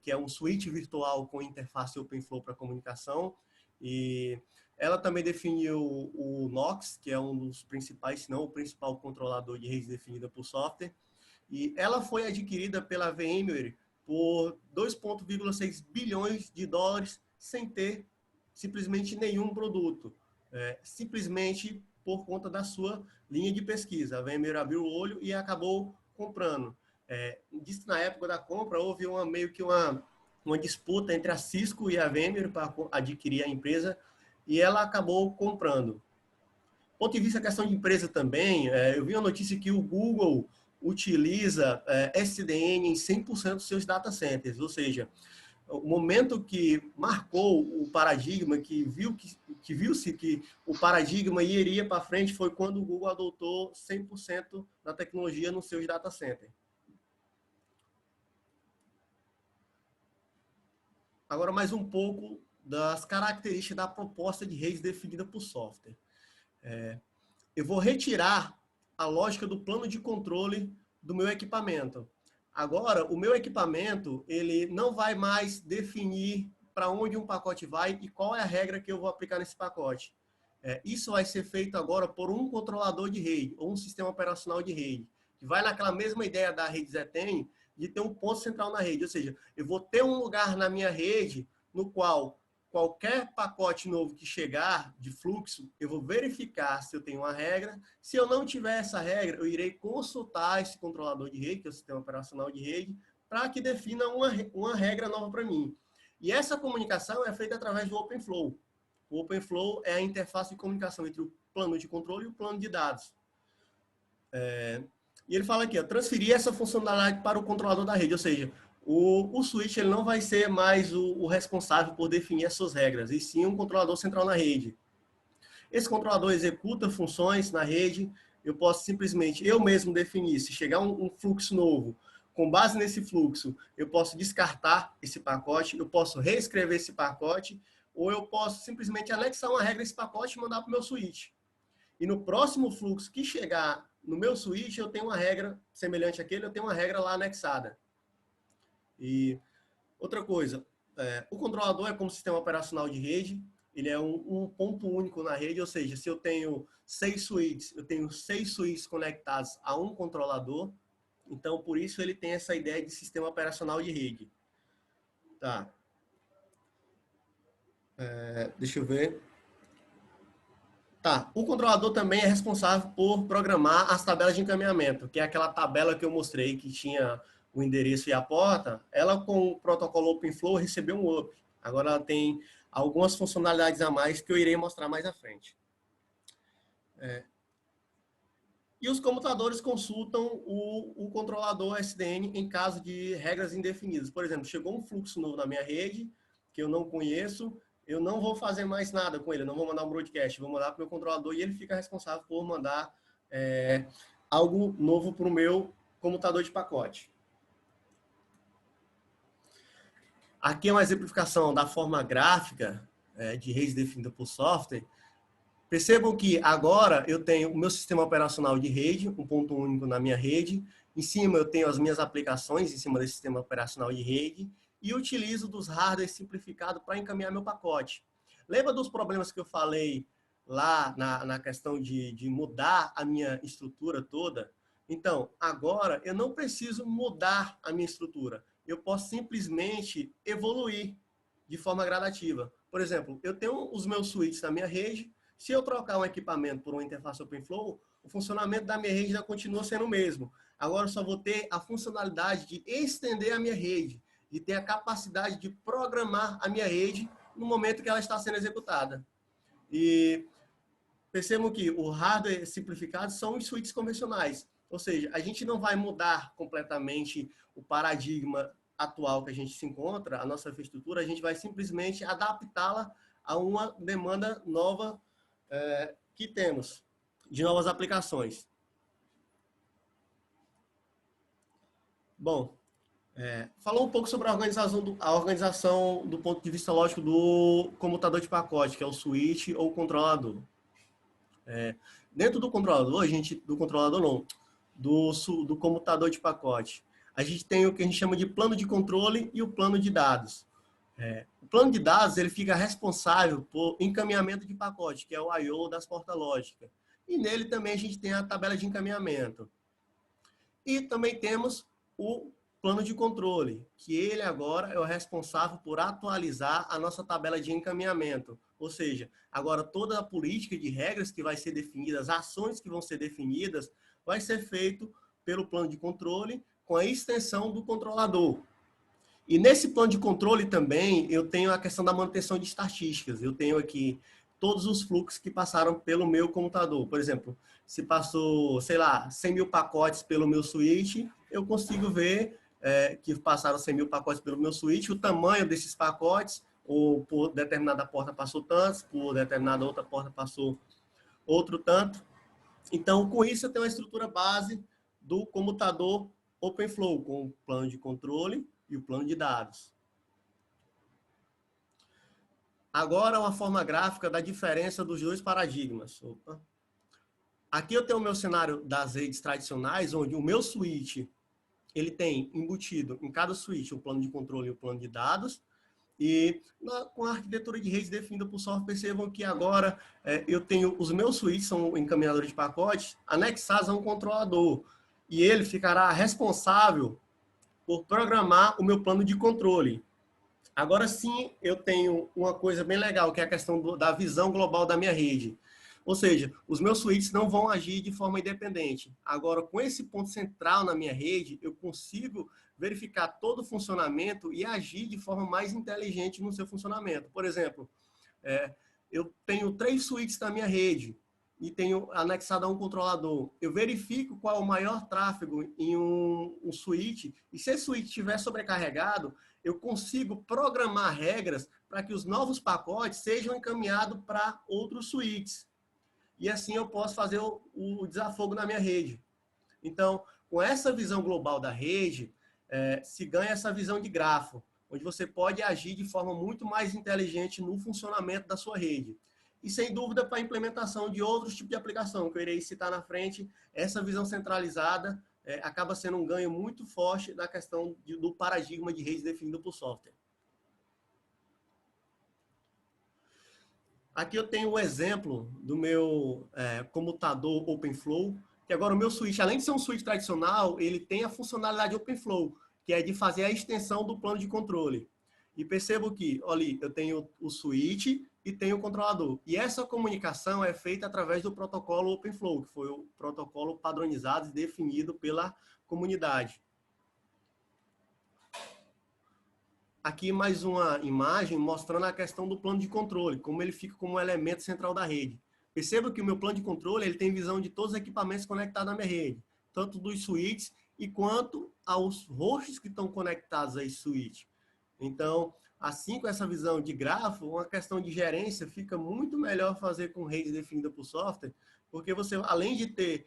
que é um switch virtual com interface OpenFlow para comunicação. E ela também definiu o NOX, que é um dos principais, se não o principal controlador de rede definida por software. E ela foi adquirida pela VMware por 2,6 bilhões de dólares sem ter simplesmente nenhum produto. Simplesmente por conta da sua linha de pesquisa. A VMware abriu o olho e acabou comprando. Diz que na época da compra houve meio que uma disputa entre a Cisco e a VMware para adquirir a empresa e ela acabou comprando. Do ponto de vista da questão de empresa também, eu vi uma notícia que o Google utiliza SDN em 100% dos seus data centers, ou seja, o momento que marcou o paradigma, que viu-se que o paradigma iria para frente foi quando o Google adotou 100% da tecnologia nos seus data centers. Agora mais um pouco das características da proposta de rede definida por software. Eu vou retirar a lógica do plano de controle do meu equipamento. Agora, o meu equipamento, ele não vai mais definir para onde um pacote vai e qual é a regra que eu vou aplicar nesse pacote. Isso vai ser feito agora por um controlador de rede, ou um sistema operacional de rede, que vai naquela mesma ideia da rede ZTEN, de ter um ponto central na rede. Ou seja, eu vou ter um lugar na minha rede no qual qualquer pacote novo que chegar de fluxo, eu vou verificar se eu tenho uma regra. Se eu não tiver essa regra, eu irei consultar esse controlador de rede, que é o sistema operacional de rede, para que defina uma regra nova para mim. E essa comunicação é feita através do OpenFlow. O OpenFlow é a interface de comunicação entre o plano de controle e o plano de dados. E ele fala aqui, transferir essa funcionalidade para o controlador da rede, ou seja, o switch ele não vai ser mais o responsável por definir as suas regras, e sim um controlador central na rede. Esse controlador executa funções na rede, eu posso simplesmente, eu mesmo definir, se chegar um fluxo novo, com base nesse fluxo, eu posso descartar esse pacote, eu posso reescrever esse pacote, ou eu posso simplesmente anexar uma regra a esse pacote e mandar para o meu switch. E no próximo fluxo que chegar no meu switch, eu tenho uma regra semelhante àquele, eu tenho uma regra lá anexada. E outra coisa, o controlador é como sistema operacional de rede, ele é um ponto único na rede, ou seja, se eu tenho 6 switches, eu tenho 6 switches conectados a um controlador, então por isso ele tem essa ideia de sistema operacional de rede. Tá. Deixa eu ver. Tá, o controlador também é responsável por programar as tabelas de encaminhamento, que é aquela tabela que eu mostrei que tinha o endereço e a porta. Ela, com o protocolo OpenFlow, recebeu um up. Agora ela tem algumas funcionalidades a mais que eu irei mostrar mais à frente. E os computadores consultam o controlador SDN em caso de regras indefinidas. Por exemplo, chegou um fluxo novo na minha rede, que eu não conheço, eu não vou fazer mais nada com ele, eu não vou mandar um broadcast, vou mandar para o meu controlador e ele fica responsável por mandar algo novo para o meu computador de pacote. Aqui é uma exemplificação da forma gráfica de rede definida por software. Percebam que agora eu tenho o meu sistema operacional de rede, um ponto único na minha rede. Em cima eu tenho as minhas aplicações em cima desse sistema operacional de rede e utilizo dos hardware simplificados para encaminhar meu pacote. Lembra dos problemas que eu falei lá na questão de mudar a minha estrutura toda? Então, agora eu não preciso mudar a minha estrutura. Eu posso simplesmente evoluir de forma gradativa. Por exemplo, eu tenho os meus switches na minha rede. Se eu trocar um equipamento por uma interface OpenFlow, o funcionamento da minha rede ainda continua sendo o mesmo. Agora eu só vou ter a funcionalidade de estender a minha rede, de ter a capacidade de programar a minha rede no momento que ela está sendo executada. E percebam que o hardware simplificado são os switches convencionais. Ou seja, a gente não vai mudar completamente o paradigma atual que a gente se encontra, a nossa infraestrutura, a gente vai simplesmente adaptá-la a uma demanda nova que temos, de novas aplicações. Bom, falou um pouco sobre a organização do ponto de vista lógico do comutador de pacote, que é o switch ou o controlador. Dentro do controlador, do comutador de pacote, a gente tem o que a gente chama de plano de controle e o plano de dados. O plano de dados ele fica responsável por encaminhamento de pacote, que é o I/O das portas lógicas. E nele também a gente tem a tabela de encaminhamento. E também temos o plano de controle, que ele agora é o responsável por atualizar a nossa tabela de encaminhamento. Ou seja, agora toda a política de regras que vai ser definida, as ações que vão ser definidas, vai ser feito pelo plano de controle com a extensão do controlador. E nesse plano de controle também eu tenho a questão da manutenção de estatísticas. Eu tenho aqui todos os fluxos que passaram pelo meu computador. Por exemplo, se passou, sei lá, 100 mil pacotes pelo meu switch, eu consigo ver que passaram 100 mil pacotes pelo meu switch, o tamanho desses pacotes, ou por determinada porta passou tantos, por determinada outra porta passou outro tanto. Então, com isso, eu tenho uma estrutura base do comutador OpenFlow, com o plano de controle e o plano de dados. Agora, uma forma gráfica da diferença dos dois paradigmas. Aqui eu tenho o meu cenário das redes tradicionais, onde o meu switch ele tem embutido em cada switch o plano de controle e o plano de dados. E com a arquitetura de redes definida por software, percebam que agora eu tenho os meus switches, são encaminhadores de pacotes, anexados a um controlador. E ele ficará responsável por programar o meu plano de controle. Agora sim, eu tenho uma coisa bem legal, que é a questão da visão global da minha rede. Ou seja, os meus switches não vão agir de forma independente. Agora, com esse ponto central na minha rede, eu consigo verificar todo o funcionamento e agir de forma mais inteligente no seu funcionamento. Por exemplo, eu tenho 3 switches na minha rede e tenho anexado a um controlador. Eu verifico qual é o maior tráfego em um switch, e se esse switch estiver sobrecarregado, eu consigo programar regras para que os novos pacotes sejam encaminhados para outros switches. E assim eu posso fazer o desafogo na minha rede. Então, com essa visão global da rede, se ganha essa visão de grafo, onde você pode agir de forma muito mais inteligente no funcionamento da sua rede. E, sem dúvida, para a implementação de outros tipos de aplicação, que eu irei citar na frente, essa visão centralizada acaba sendo um ganho muito forte na questão do paradigma de rede definido por software. Aqui eu tenho o exemplo do meu comutador OpenFlow, que agora o meu switch, além de ser um switch tradicional, ele tem a funcionalidade OpenFlow, que é de fazer a extensão do plano de controle. E percebo que, olha ali, eu tenho o switch e tenho o controlador. E essa comunicação é feita através do protocolo OpenFlow, que foi o protocolo padronizado e definido pela comunidade. Aqui mais uma imagem mostrando a questão do plano de controle, como ele fica como um elemento central da rede. Perceba que o meu plano de controle ele tem visão de todos os equipamentos conectados à minha rede, tanto dos switches e quanto aos hosts que estão conectados a esse switch. Então, assim com essa visão de grafo, uma questão de gerência fica muito melhor fazer com rede definida por software, porque você, além de ter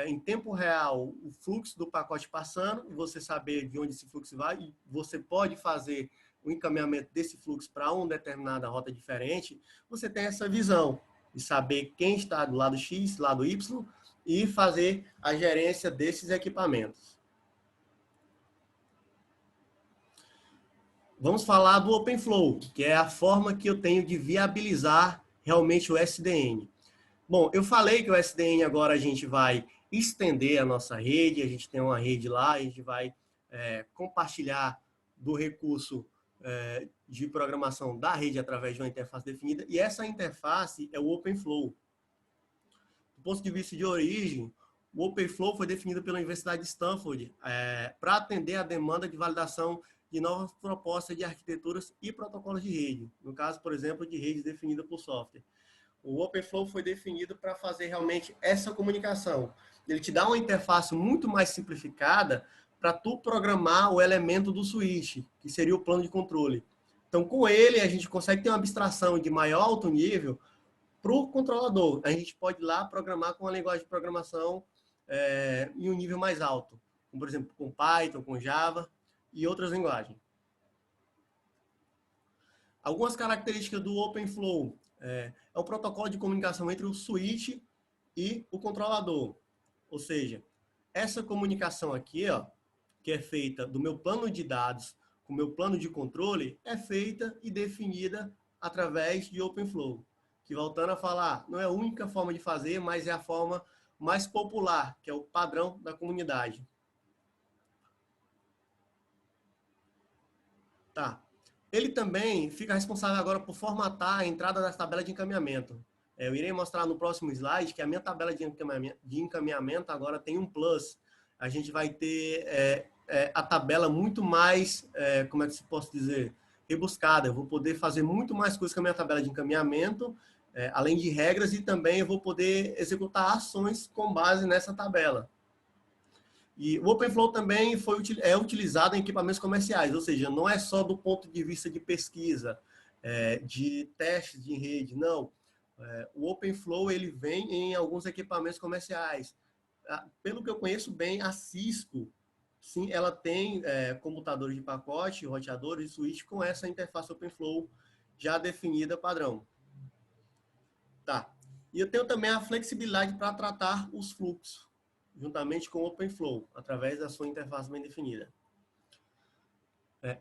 em tempo real o fluxo do pacote passando, você saber de onde esse fluxo vai, e você pode fazer o encaminhamento desse fluxo para uma determinada rota diferente, você tem essa visão de saber quem está do lado X, do lado Y, e fazer a gerência desses equipamentos. Vamos falar do OpenFlow, que é a forma que eu tenho de viabilizar realmente o SDN. Bom, eu falei que o SDN agora a gente vai estender a nossa rede, a gente tem uma rede lá, a gente vai compartilhar do recurso de programação da rede através de uma interface definida, e essa interface é o OpenFlow. ponto de vista de origem, o OpenFlow foi definido pela Universidade de Stanford para atender a demanda de validação de novas propostas de arquiteturas e protocolos de rede. No caso, por exemplo, de rede definida por software. O OpenFlow foi definido para fazer realmente essa comunicação. Ele te dá uma interface muito mais simplificada para tu programar o elemento do switch, que seria o plano de controle. Então, com ele, a gente consegue ter uma abstração de maior alto nível para o controlador. A gente pode ir lá programar com uma linguagem de programação em um nível mais alto, como, por exemplo, com Python, com Java e outras linguagens. Algumas características do OpenFlow. É um protocolo de comunicação entre o switch e o controlador. Ou seja, essa comunicação aqui, ó, que é feita do meu plano de dados com o meu plano de controle, é feita e definida através de OpenFlow. Que, voltando a falar, não é a única forma de fazer, mas é a forma mais popular, que é o padrão da comunidade. Tá. Ele também fica responsável agora por formatar a entrada das tabelas de encaminhamento. Eu irei mostrar no próximo slide que a minha tabela de encaminhamento agora tem um plus. A gente vai ter a tabela muito mais, como é que se posso dizer, rebuscada. Eu vou poder fazer muito mais coisas com a minha tabela de encaminhamento, além de regras, e também eu vou poder executar ações com base nessa tabela. E o OpenFlow também é utilizado em equipamentos comerciais, ou seja, não é só do ponto de vista de pesquisa, de testes de rede, não. O OpenFlow ele vem em alguns equipamentos comerciais. Pelo que eu conheço bem, a Cisco, sim, ela tem computadores de pacote, roteadores e switch com essa interface OpenFlow já definida padrão. Tá. E eu tenho também a flexibilidade para tratar os fluxos, juntamente com o OpenFlow, através da sua interface bem definida.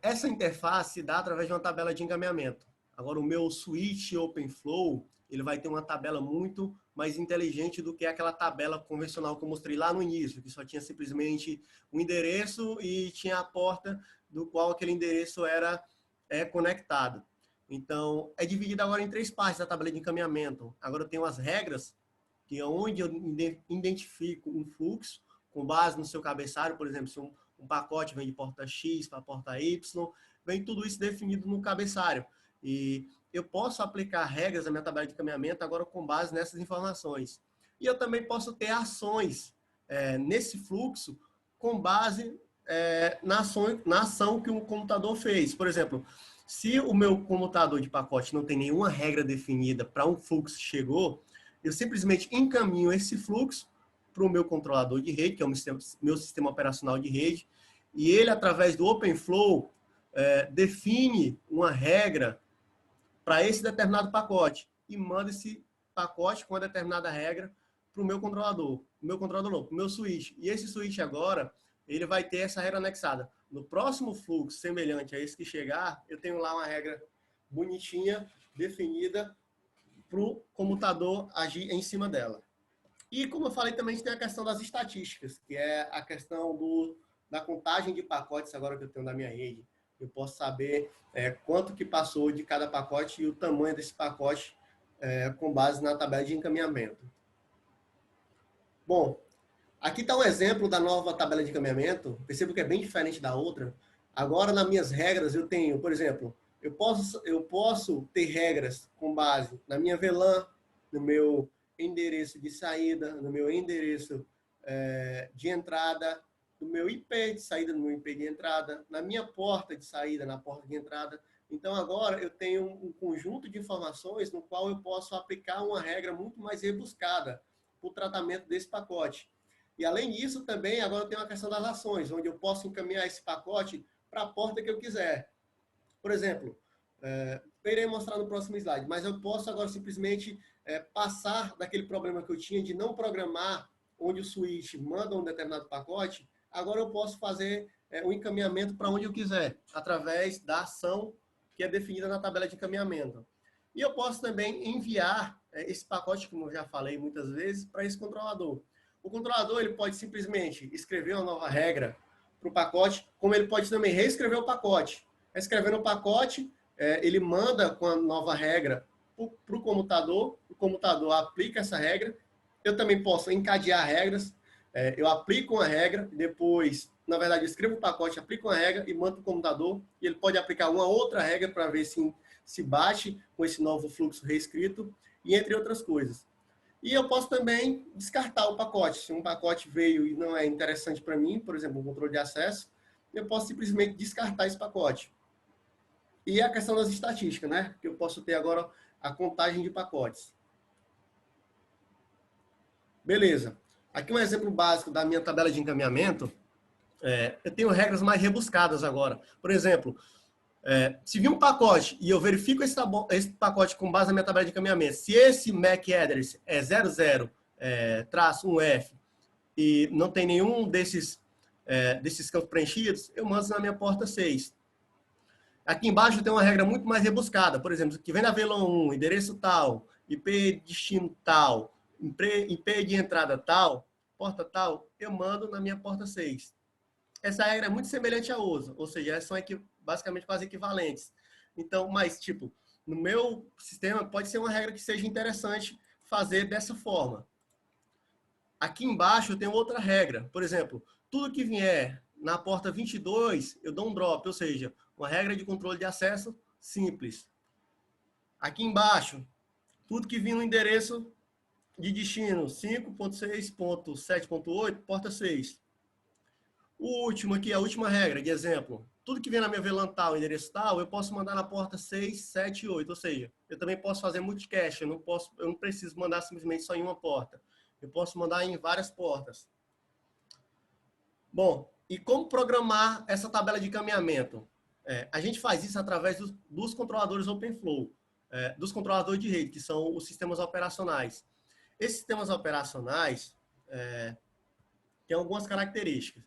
Essa interface se dá através de uma tabela de encaminhamento. Agora, o meu switch OpenFlow, ele vai ter uma tabela muito mais inteligente do que aquela tabela convencional que eu mostrei lá no início, que só tinha simplesmente um endereço e tinha a porta do qual aquele endereço era conectado. Então, é dividido agora em 3 partes a tabela de encaminhamento. Agora eu tenho as regras, que é onde eu identifico um fluxo com base no seu cabeçalho. Por exemplo, se um pacote vem de porta X para porta Y, vem tudo isso definido no cabeçalho. E eu posso aplicar regras na minha tabela de encaminhamento agora com base nessas informações. E eu também posso ter ações nesse fluxo com base na ação que o computador fez. Por exemplo, se o meu computador de pacote não tem nenhuma regra definida para um fluxo que chegou, eu simplesmente encaminho esse fluxo para o meu controlador de rede, que é o meu sistema operacional de rede, e ele, através do OpenFlow, define uma regra para esse determinado pacote e manda esse pacote com a determinada regra para o meu controlador. Para o meu switch. E esse switch agora, ele vai ter essa regra anexada. No próximo fluxo, semelhante a esse que chegar, eu tenho lá uma regra bonitinha, definida, para o computador agir em cima dela. E, como eu falei, também a gente tem a questão das estatísticas, que é a questão da contagem de pacotes agora que eu tenho na minha rede. Eu posso saber quanto que passou de cada pacote e o tamanho desse pacote com base na tabela de encaminhamento. Bom, aqui está um exemplo da nova tabela de encaminhamento. Percebo que é bem diferente da outra. Agora, nas minhas regras, eu tenho, por exemplo, eu posso ter regras com base na minha VLAN, no meu endereço de saída, no meu endereço de entrada, no meu IP de saída, no meu IP de entrada, na minha porta de saída, na porta de entrada. Então, agora eu tenho um conjunto de informações no qual eu posso aplicar uma regra muito mais rebuscada para o tratamento desse pacote. E, além disso, também agora eu tenho a questão das ações, onde eu posso encaminhar esse pacote para a porta que eu quiser. Por exemplo, eu irei mostrar no próximo slide, mas eu posso agora simplesmente passar daquele problema que eu tinha de não programar onde o switch manda um determinado pacote. Agora eu posso fazer o encaminhamento para onde eu quiser, através da ação que é definida na tabela de encaminhamento. E eu posso também enviar esse pacote, como eu já falei muitas vezes, para esse controlador. O controlador ele pode simplesmente escrever uma nova regra para o pacote, como ele pode também reescrever o pacote. Escrevendo o pacote, ele manda com a nova regra para o computador aplica essa regra Eu também posso encadear regras. Eu aplico uma regra, depois, na verdade, eu escrevo o pacote, aplico uma regra e mando para o computador. E ele pode aplicar uma outra regra para ver se bate com esse novo fluxo reescrito, e entre outras coisas. E eu posso também descartar o pacote. Se um pacote veio e não é interessante para mim, por exemplo, um controle de acesso, eu posso simplesmente descartar esse pacote. E a questão das estatísticas, né? Que eu posso ter agora a contagem de pacotes. Beleza. Aqui um exemplo básico da minha tabela de encaminhamento. Eu tenho regras mais rebuscadas agora. Por exemplo, se vir um pacote e eu verifico esse pacote com base na minha tabela de encaminhamento, se esse MAC address é 00-1F e não tem nenhum desses campos preenchidos, eu mando na minha porta 6. Aqui embaixo tem uma regra muito mais rebuscada. Por exemplo, que vem na VLAN 1, endereço tal, IP de destino tal, IP de entrada tal, porta tal, eu mando na minha porta 6. Essa regra é muito semelhante à outra, ou seja, elas são basicamente quase equivalentes. Então, mas, tipo, no meu sistema pode ser uma regra que seja interessante fazer dessa forma. Aqui embaixo eu tenho outra regra. Por exemplo, tudo que vier na porta 22, eu dou um drop, ou seja, uma regra de controle de acesso simples. Aqui embaixo, tudo que vir no endereço de destino 5.6.7.8, porta 6. O último aqui, a última regra de exemplo. Tudo que vem na minha VLAN tal, endereço tal, eu posso mandar na porta 6, 7 e 8. Ou seja, eu também posso fazer multicast. Eu não preciso mandar simplesmente só em uma porta. Eu posso mandar em várias portas. Bom, e como programar essa tabela de encaminhamento? A gente faz isso através dos controladores OpenFlow, dos controladores de rede, que são os sistemas operacionais. Esses sistemas operacionais têm algumas características.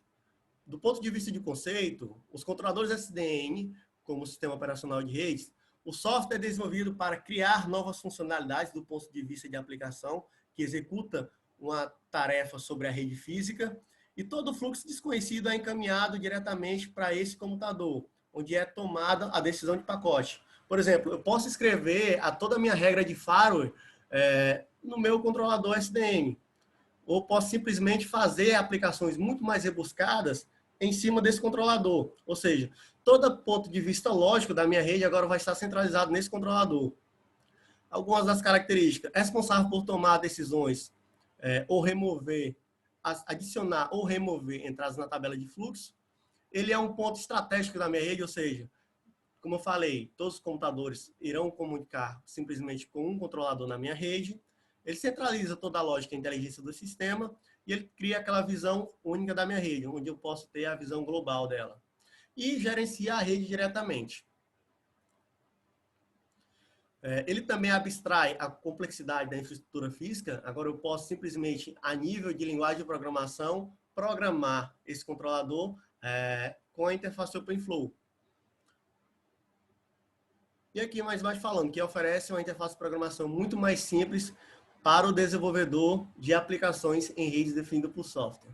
Do ponto de vista de conceito, os controladores SDN, como sistema operacional de redes, o software é desenvolvido para criar novas funcionalidades do ponto de vista de aplicação, que executa uma tarefa sobre a rede física, e todo o fluxo desconhecido é encaminhado diretamente para esse computador, onde é tomada a decisão de pacote. Por exemplo, eu posso escrever toda a minha regra de firewall no meu controlador SDN, ou posso simplesmente fazer aplicações muito mais rebuscadas em cima desse controlador. Ou seja, todo ponto de vista lógico da minha rede agora vai estar centralizado nesse controlador. Algumas das características: responsável por tomar decisões ou remover, adicionar ou remover entradas na tabela de fluxo. Ele é um ponto estratégico da minha rede, ou seja, como eu falei, todos os computadores irão comunicar simplesmente com um controlador na minha rede. Ele centraliza toda a lógica e inteligência do sistema e ele cria aquela visão única da minha rede, onde eu posso ter a visão global dela. E gerencia a rede diretamente. Ele também abstrai a complexidade da infraestrutura física. Agora eu posso simplesmente, a nível de linguagem de programação, programar esse controlador com a interface OpenFlow. E aqui mais baixo falando que oferece uma interface de programação muito mais simples para o desenvolvedor de aplicações em redes definidas por software.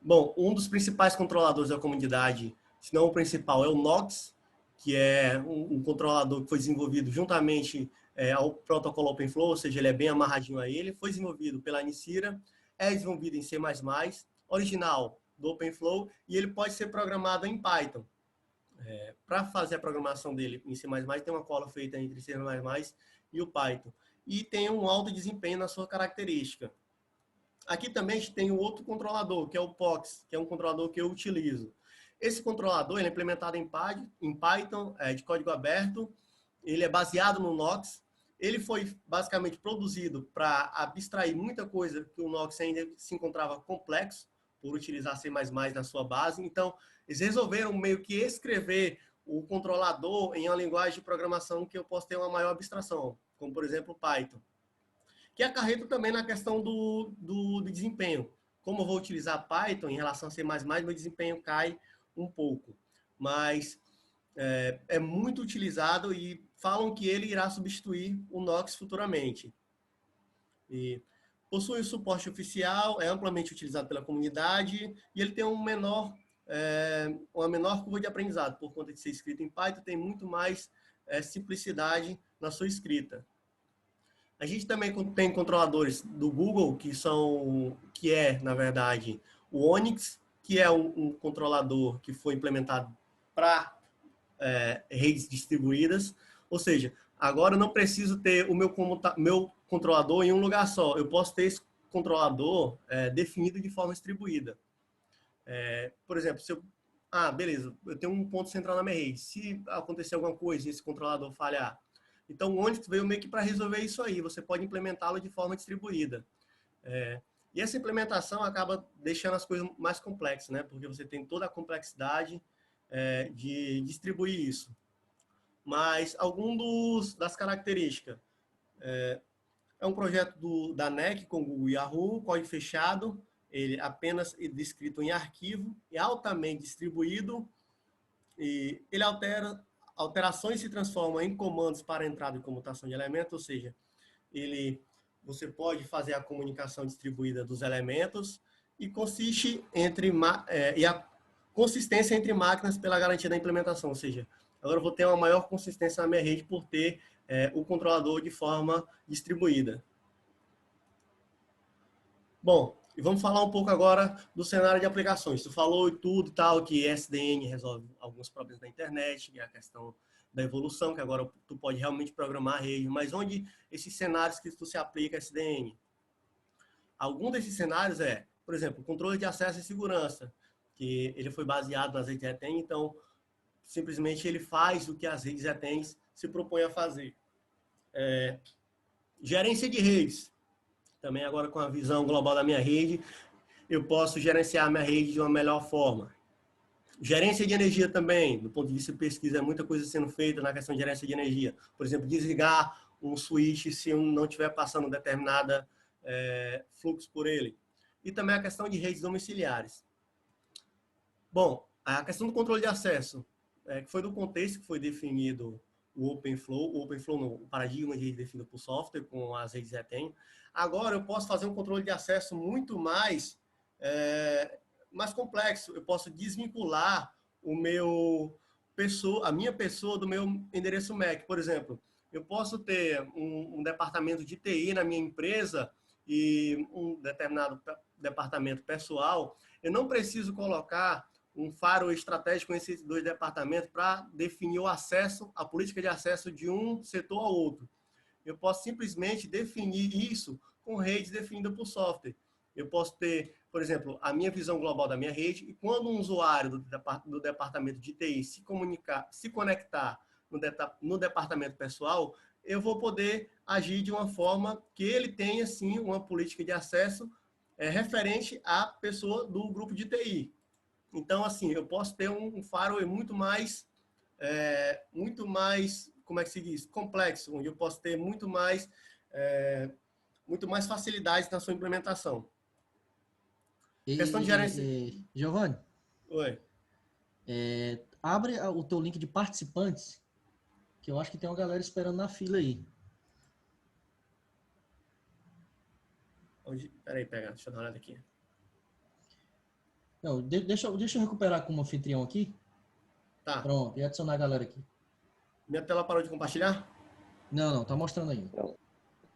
Bom, um dos principais controladores da comunidade, se não o principal, é o Nox, que é um controlador que foi desenvolvido juntamente ao protocolo OpenFlow, ou seja, ele é bem amarradinho a ele. Foi desenvolvido pela Nicira, é desenvolvido em C++, original do OpenFlow, e ele pode ser programado em Python. Para fazer a programação dele em C++, tem uma cola feita entre C++ e o Python. E tem um alto desempenho na sua característica. Aqui também a gente tem um outro controlador, que é o POX, que é um controlador que eu utilizo. Esse controlador ele é implementado em Python, de código aberto. Ele é baseado no Nox. Ele foi basicamente produzido para abstrair muita coisa que o Nox ainda se encontrava complexo, por utilizar C++ na sua base. Então, eles resolveram meio que escrever o controlador em uma linguagem de programação que eu posso ter uma maior abstração, como, por exemplo, Python. Que acarreta também na questão do desempenho. Como eu vou utilizar Python em relação a C++, meu desempenho cai um pouco. Mas é muito utilizado e falam que ele irá substituir o Nox futuramente. E possui o suporte oficial, é amplamente utilizado pela comunidade e ele tem uma menor curva de aprendizado. Por conta de ser escrito em Python, tem muito mais simplicidade na sua escrita. A gente também tem controladores do Google, que é, na verdade, o Onyx, que é um controlador que foi implementado para redes distribuídas. Ou seja, agora eu não preciso ter o meu controlador em um lugar só. Eu posso ter esse controlador definido de forma distribuída. Por exemplo, se eu... beleza, eu tenho um ponto central na minha rede. Se acontecer alguma coisa e esse controlador falhar, então o Onyx veio meio que para resolver isso aí. Você pode implementá-lo de forma distribuída. E essa implementação acaba deixando as coisas mais complexas, né? Porque você tem toda a complexidade de distribuir isso. Mas das características. É um projeto da NEC com o Google e Yahoo, código fechado, ele apenas descrito em arquivo, é altamente distribuído, e ele alterações se transformam em comandos para entrada e comutação de elementos, ou seja, você pode fazer a comunicação distribuída dos elementos e consiste e a consistência entre máquinas pela garantia da implementação, ou seja, agora eu vou ter uma maior consistência na minha rede por ter o controlador de forma distribuída. Bom, e vamos falar um pouco agora do cenário de aplicações. Tu falou tudo e tal, que SDN resolve alguns problemas da internet, que é a questão da evolução, que agora tu pode realmente programar a rede, mas onde esses cenários que tu se aplica SDN? Algum desses cenários por exemplo, controle de acesso e segurança, que ele foi baseado nas redes RTN, então simplesmente ele faz o que as redes RTN se propõem a fazer. Gerência de redes. Também agora com a visão global da minha rede, eu posso gerenciar a minha rede de uma melhor forma. Gerência de energia também, do ponto de vista de pesquisa, é muita coisa sendo feita na questão de gerência de energia. Por exemplo, desligar um switch se não estiver passando determinada fluxo por ele. E também a questão de redes domiciliares. Bom, a questão do controle de acesso, que foi do contexto que foi definido o OpenFlow não, o paradigma de rede definido por software com as redes RTN. Agora eu posso fazer um controle de acesso muito mais complexo. Eu posso desvincular a minha pessoa do meu endereço MAC. Por exemplo, eu posso ter um departamento de TI na minha empresa e um determinado departamento pessoal. Eu não preciso colocar um firewall estratégico nesses dois departamentos para definir o acesso, a política de acesso de um setor ao outro. Eu posso simplesmente definir isso com redes definidas por software. Eu posso ter, por exemplo, a minha visão global da minha rede, e quando um usuário do departamento de TI se conectar no departamento pessoal, eu vou poder agir de uma forma que ele tenha, sim, uma política de acesso referente à pessoa do grupo de TI. Então, assim, eu posso ter um firewall muito mais, como é que se diz, complexo, onde eu posso ter muito mais facilidades na sua implementação. Questão de gerência. Giovanni, Oi. Abre o teu link de participantes, que eu acho que tem uma galera esperando na fila aí. Peraí, deixa eu dar uma olhada aqui. Não, deixa eu recuperar como anfitrião aqui. Tá. Pronto, e adicionar a galera aqui. Minha tela parou de compartilhar? Não, tá mostrando aí.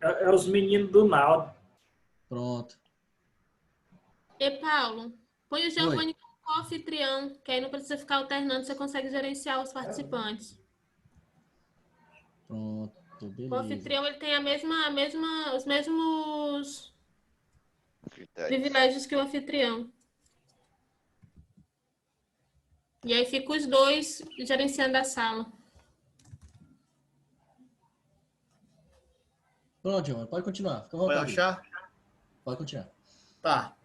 É os meninos do Naldo. Pronto. E Paulo, põe o Giovanni como anfitrião, que aí não precisa ficar alternando, você consegue gerenciar os participantes. Pronto, beleza. O anfitrião ele tem os mesmos privilégios que o anfitrião. E aí fica os dois gerenciando a sala. Pronto, Giovanni, pode continuar. Fica à vontade. Vai achar? Pode continuar. Tá.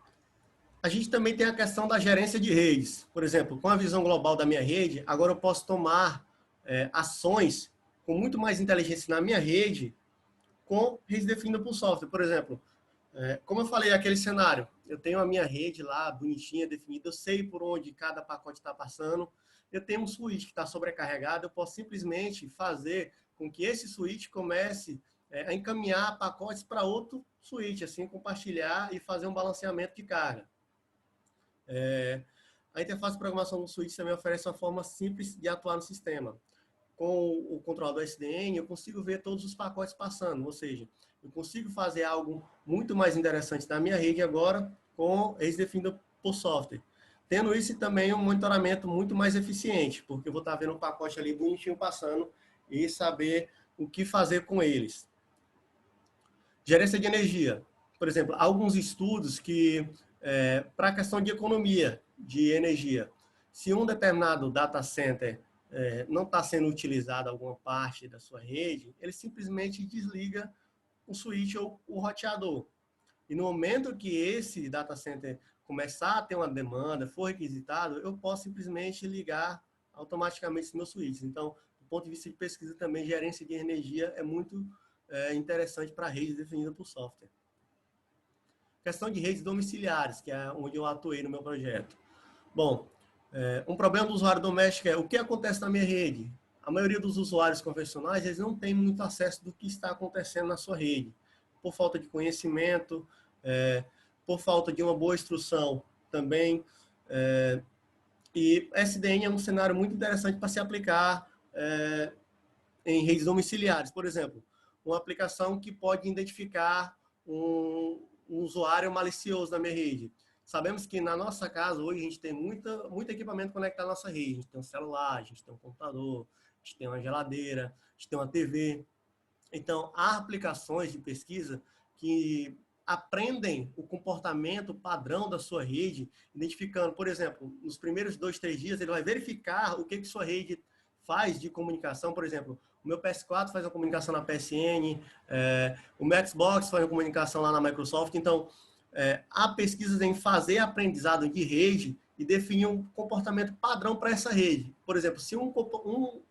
A gente também tem a questão da gerência de redes. Por exemplo, com a visão global da minha rede, agora eu posso tomar ações com muito mais inteligência na minha rede com redes definidas por software. Por exemplo, como eu falei, aquele cenário, eu tenho a minha rede lá, bonitinha, definida, eu sei por onde cada pacote está passando, eu tenho um switch que está sobrecarregado, eu posso simplesmente fazer com que esse switch comece a encaminhar pacotes para outro switch, assim, compartilhar e fazer um balanceamento de carga. A interface de programação do switch também oferece uma forma simples de atuar no sistema. com o controlador SDN, eu consigo ver todos os pacotes passando, ou seja, eu consigo fazer algo muito mais interessante na minha rede agora com rede definida por software. Tendo isso também um monitoramento muito mais eficiente, porque eu vou estar vendo um pacote ali bonitinho passando e saber o que fazer com eles. Gerência de energia. Por exemplo, há alguns estudos que, para a questão de economia de energia, se um determinado data center não está sendo utilizado alguma parte da sua rede, ele simplesmente desliga o switch ou o roteador. E no momento que esse data center começar a ter uma demanda, for requisitado, eu posso simplesmente ligar automaticamente os meus switches. Então, do ponto de vista de pesquisa também, gerência de energia é muito interessante para redes definidas por software. Questão de redes domiciliares, que é onde eu atuei no meu projeto. Bom, um problema do usuário doméstico é o que acontece na minha rede. A maioria dos usuários convencionais, eles não têm muito acesso do que está acontecendo na sua rede, por falta de conhecimento, por falta de uma boa instrução também. E SDN é um cenário muito interessante para se aplicar em redes domiciliares. Por exemplo, uma aplicação que pode identificar um usuário malicioso na minha rede. Sabemos que na nossa casa, hoje, a gente tem muito equipamento conectado à nossa rede. A gente tem um celular, a gente tem um computador, a gente tem uma geladeira, a gente tem uma TV. Então, há aplicações de pesquisa que aprendem o comportamento padrão da sua rede, identificando, por exemplo, nos primeiros 2, 3 dias, ele vai verificar o que sua rede faz de comunicação. Por exemplo, o meu PS4 faz uma comunicação na PSN, o meu Xbox faz uma comunicação lá na Microsoft. Então, há pesquisas em fazer aprendizado de rede e definir um comportamento padrão para essa rede. Por exemplo, se um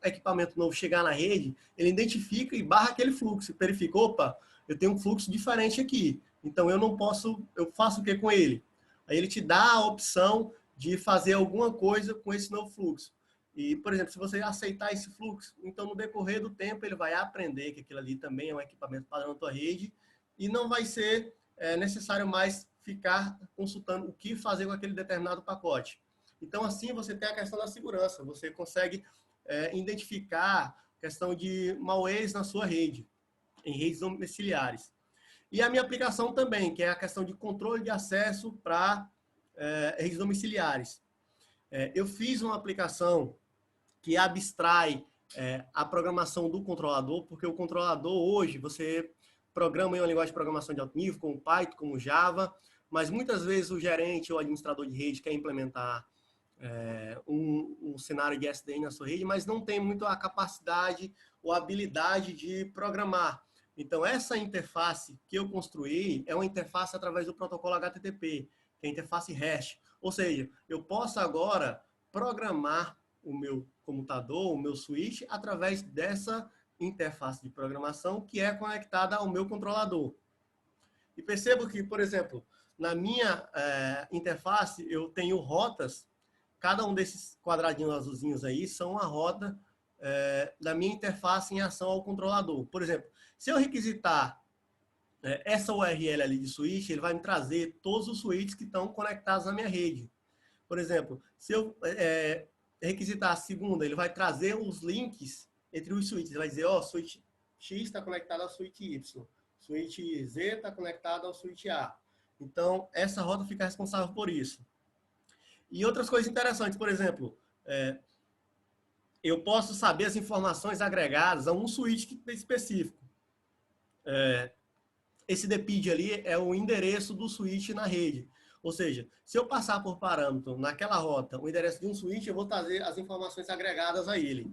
equipamento novo chegar na rede, ele identifica e barra aquele fluxo, verifica, opa, eu tenho um fluxo diferente aqui, então eu não posso, eu faço o que com ele? Aí ele te dá a opção de fazer alguma coisa com esse novo fluxo. E, por exemplo, se você aceitar esse fluxo, então no decorrer do tempo ele vai aprender que aquilo ali também é um equipamento padrão da tua rede e não vai ser necessário mais ficar consultando o que fazer com aquele determinado pacote. Então, assim, você tem a questão da segurança. Você consegue identificar a questão de malwares na sua rede, em redes domiciliares. E a minha aplicação também, que é a questão de controle de acesso para redes domiciliares. Eu fiz uma aplicação que abstrai a programação do controlador, porque o controlador hoje, você programa em uma linguagem de programação de alto nível, como Python, como Java, mas muitas vezes o gerente ou administrador de rede quer implementar um cenário de SDN na sua rede, mas não tem muito a capacidade ou a habilidade de programar. Então, essa interface que eu construí é uma interface através do protocolo HTTP, que é a interface REST. Ou seja, eu posso agora programar o meu computador, o meu switch, através dessa interface de programação que é conectada ao meu controlador. E percebo que, por exemplo, na minha interface eu tenho rotas, cada um desses quadradinhos azulzinhos aí são a rota da minha interface em ação ao controlador. Por exemplo, se eu requisitar essa URL ali de switch, ele vai me trazer todos os switches que estão conectados na minha rede. Por exemplo, se eu requisitar a segunda, ele vai trazer os links entre os switches. Ele vai dizer, ó, switch X está conectado ao switch Y, switch Z está conectado ao switch A. Então, essa rota fica responsável por isso. E outras coisas interessantes, por exemplo, eu posso saber as informações agregadas a um switch específico. Esse DPID ali é o endereço do switch na rede. Ou seja, se eu passar por parâmetro naquela rota o endereço de um switch, eu vou trazer as informações agregadas a ele.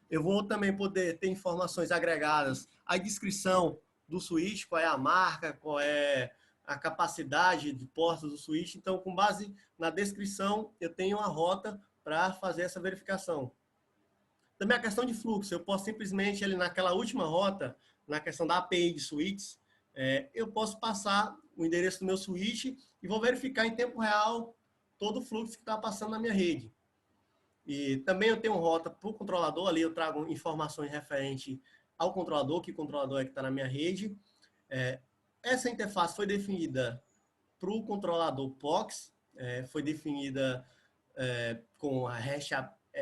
Eu vou também poder ter informações agregadas à descrição do switch, qual é a marca, qual é a capacidade de portas do switch. Então, com base na descrição, eu tenho uma rota para fazer essa verificação. Também a questão de fluxo. Eu posso simplesmente, ali naquela última rota, na questão da API de switches, eu posso passar o endereço do meu switch e vou verificar em tempo real todo o fluxo que está passando na minha rede. E também eu tenho rota para o controlador, ali eu trago informações referentes ao controlador, que controlador é que está na minha rede. Essa interface foi definida para o controlador POX, foi definida com a REST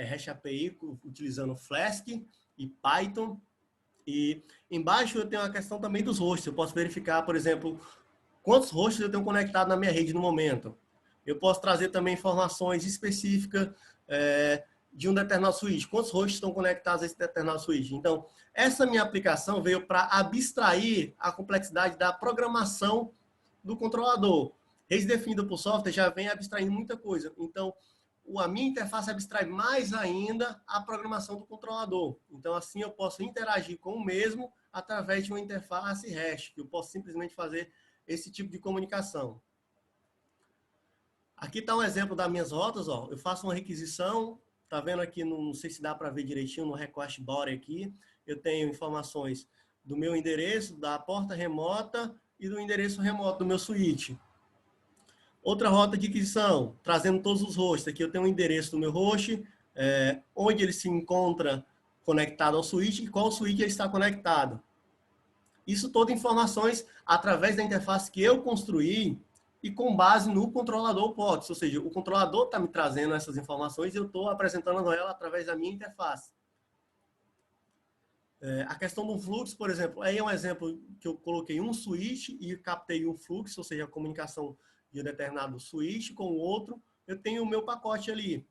REST API utilizando Flask e Python. E embaixo eu tenho a questão também dos hosts. Eu posso verificar, por exemplo, quantos hosts eu tenho conectado na minha rede no momento. Eu posso trazer também informações específicas de um determinado switch. Quantos hosts estão conectados a esse determinado switch? Então, essa minha aplicação veio para abstrair a complexidade da programação do controlador. Rede definida por software já vem abstraindo muita coisa. Então, a minha interface abstrai mais ainda a programação do controlador. Então, assim, eu posso interagir com o mesmo através de uma interface REST, que eu posso simplesmente fazer esse tipo de comunicação. Aqui está um exemplo das minhas rotas. Ó. Eu faço uma requisição, está vendo aqui, não sei se dá para ver direitinho no request body aqui, eu tenho informações do meu endereço, da porta remota e do endereço remoto do meu switch. Outra rota de aquisição, trazendo todos os hosts. Aqui eu tenho o endereço do meu host, onde ele se encontra conectado ao switch e qual switch ele está conectado. Isso todas informações através da interface que eu construí e com base no controlador POTS. Ou seja, o controlador está me trazendo essas informações e eu estou apresentando ela através da minha interface. A questão do fluxo, por exemplo, aí é um exemplo que eu coloquei um switch e captei um fluxo, ou seja, a comunicação de um determinado switch com o outro, eu tenho o meu pacote ali.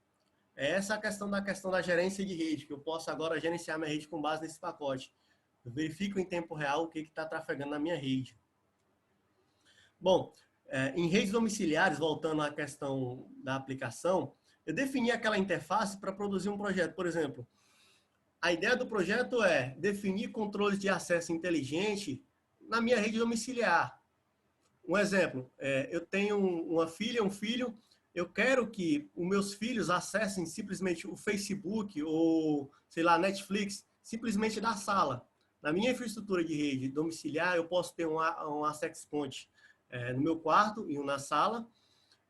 Essa é a questão da gerência de rede, que eu posso agora gerenciar minha rede com base nesse pacote. Eu verifico em tempo real o que está trafegando na minha rede. Bom, em redes domiciliares, voltando à questão da aplicação, eu defini aquela interface para produzir um projeto. Por exemplo, a ideia do projeto é definir controles de acesso inteligente na minha rede domiciliar. Um exemplo, eu tenho uma filha, um filho, eu quero que os meus filhos acessem simplesmente o Facebook ou, sei lá, Netflix, simplesmente da sala. Na minha infraestrutura de rede domiciliar, eu posso ter um access point no meu quarto e um na sala.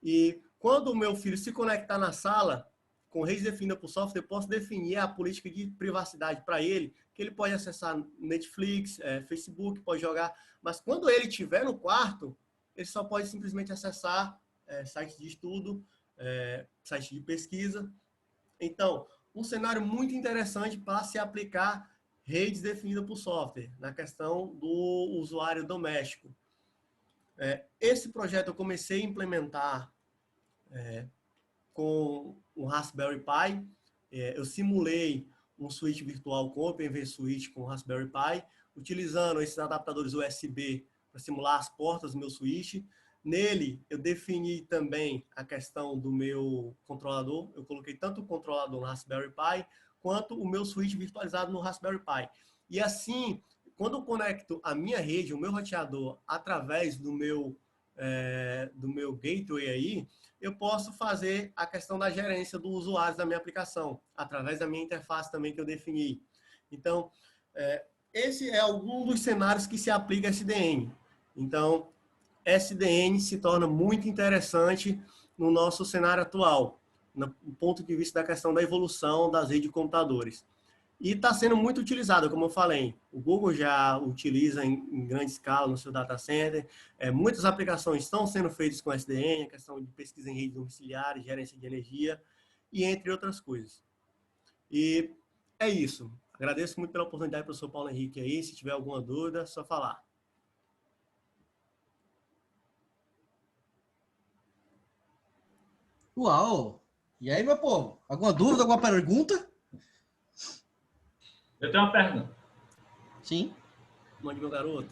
E quando o meu filho se conectar na sala, com rede definida por software, eu posso definir a política de privacidade para ele, que ele pode acessar Netflix, Facebook, pode jogar. Mas quando ele estiver no quarto, ele só pode simplesmente acessar sites de estudo, sites de pesquisa. Então, um cenário muito interessante para se aplicar redes definidas por software, na questão do usuário doméstico. Esse projeto eu comecei a implementar com o Raspberry Pi. Eu simulei um switch virtual com Open vSwitch com o Raspberry Pi, utilizando esses adaptadores USB para simular as portas do meu switch. Nele, eu defini também a questão do meu controlador. Eu coloquei tanto o controlador no Raspberry Pi, quanto o meu switch virtualizado no Raspberry Pi. E assim, quando eu conecto a minha rede, o meu roteador, através do meu gateway aí, eu posso fazer a questão da gerência dos usuários da minha aplicação, através da minha interface também que eu defini. Então, esse é algum dos cenários que se aplica a SDN. Então, SDN se torna muito interessante no nosso cenário atual, no ponto de vista da questão da evolução das redes de computadores. E está sendo muito utilizado, como eu falei. O Google já utiliza em grande escala no seu data center. Muitas aplicações estão sendo feitas com SDN, a questão de pesquisa em redes domiciliares, gerência de energia, e entre outras coisas. E é isso. Agradeço muito pela oportunidade, professor Paulo Henrique aí. Se tiver alguma dúvida, é só falar. Uau! E aí, meu povo? Alguma dúvida, alguma pergunta? Eu tenho uma pergunta. Sim. Mande, meu garoto.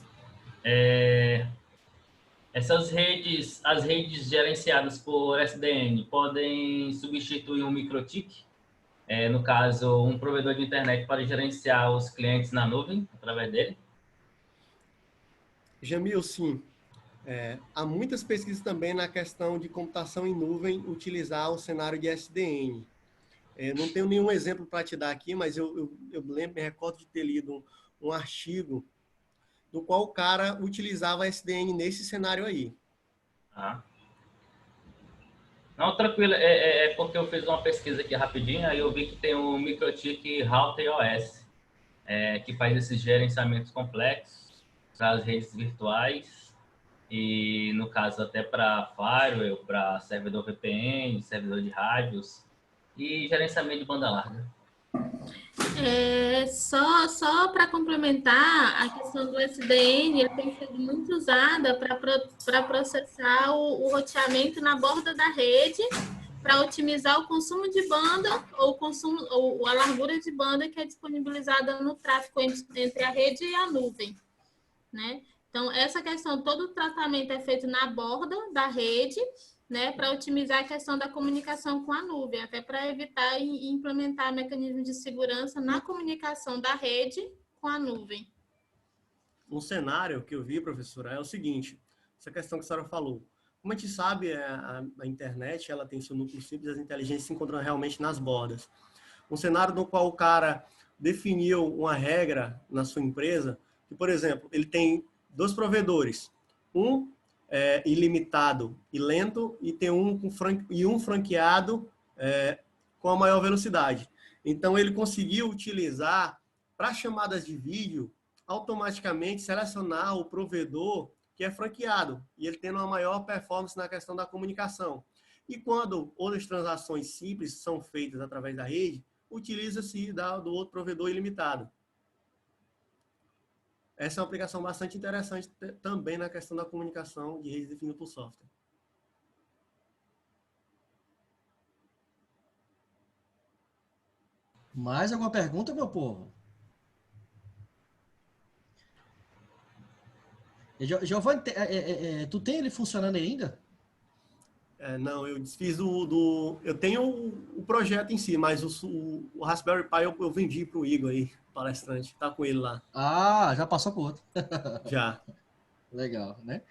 Essas redes, as redes gerenciadas por SDN, podem substituir um microtik? No caso, um provedor de internet para gerenciar os clientes na nuvem, através dele? Jamil, sim. Há muitas pesquisas também na questão de computação em nuvem utilizar o cenário de SDN. Não tenho nenhum exemplo para te dar aqui, mas eu me recordo de ter lido um artigo no qual o cara utilizava SDN nesse cenário aí. Ah. Não, tranquilo. Porque eu fiz uma pesquisa aqui rapidinho, aí eu vi que tem o MikroTik Router OS, que faz esses gerenciamentos complexos para as redes virtuais e, no caso, até para firewall, para servidor VPN, servidor de rádios. e gerenciamento de banda larga. Só para complementar, a questão do SDN ele tem sido muito usada para processar o roteamento na borda da rede, para otimizar o consumo de banda ou a largura de banda que é disponibilizada no tráfego entre a rede e a nuvem, né? Então, essa questão, todo o tratamento é feito na borda da rede, né, para otimizar a questão da comunicação com a nuvem, até para evitar e implementar mecanismos de segurança na comunicação da rede com a nuvem. Um cenário que eu vi, professora, é o seguinte, essa questão que a senhora falou. Como a gente sabe, a internet ela tem seu núcleo simples, as inteligências se encontram realmente nas bordas. Um cenário no qual o cara definiu uma regra na sua empresa, que, por exemplo, ele tem 2 provedores, um ilimitado e lento, e tem um franqueado com a maior velocidade. Então, ele conseguiu utilizar, para chamadas de vídeo, automaticamente selecionar o provedor que é franqueado, e ele tendo uma maior performance na questão da comunicação. E quando outras transações simples são feitas através da rede, utiliza-se do outro provedor ilimitado. Essa é uma aplicação bastante interessante também na questão da comunicação de redes definidas por software. Mais alguma pergunta, meu povo? Giovanni, tu tem ele funcionando ainda? Não, eu desfiz eu tenho o projeto em si, mas o Raspberry Pi eu vendi para o Igor aí, palestrante. Tá com ele lá. Ah, já passou pro outro. Já. Legal, né?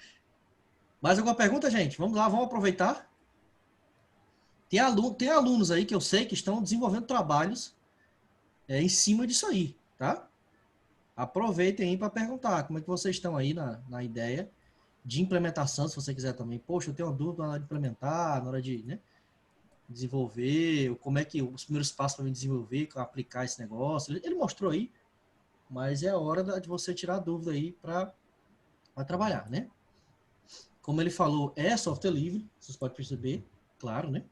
Mais alguma pergunta, gente? Vamos lá, vamos aproveitar. Tem alunos aí que eu sei que estão desenvolvendo trabalhos em cima disso aí, tá? Aproveitem aí para perguntar como é que vocês estão aí na ideia de implementação, se você quiser também. Poxa, eu tenho uma dúvida na hora de implementar, na hora de, né, desenvolver, como é que os primeiros passos para me desenvolver, aplicar esse negócio. Ele mostrou aí, mas é a hora de você tirar a dúvida aí para trabalhar, né? Como ele falou, é software livre, vocês podem perceber, claro, né?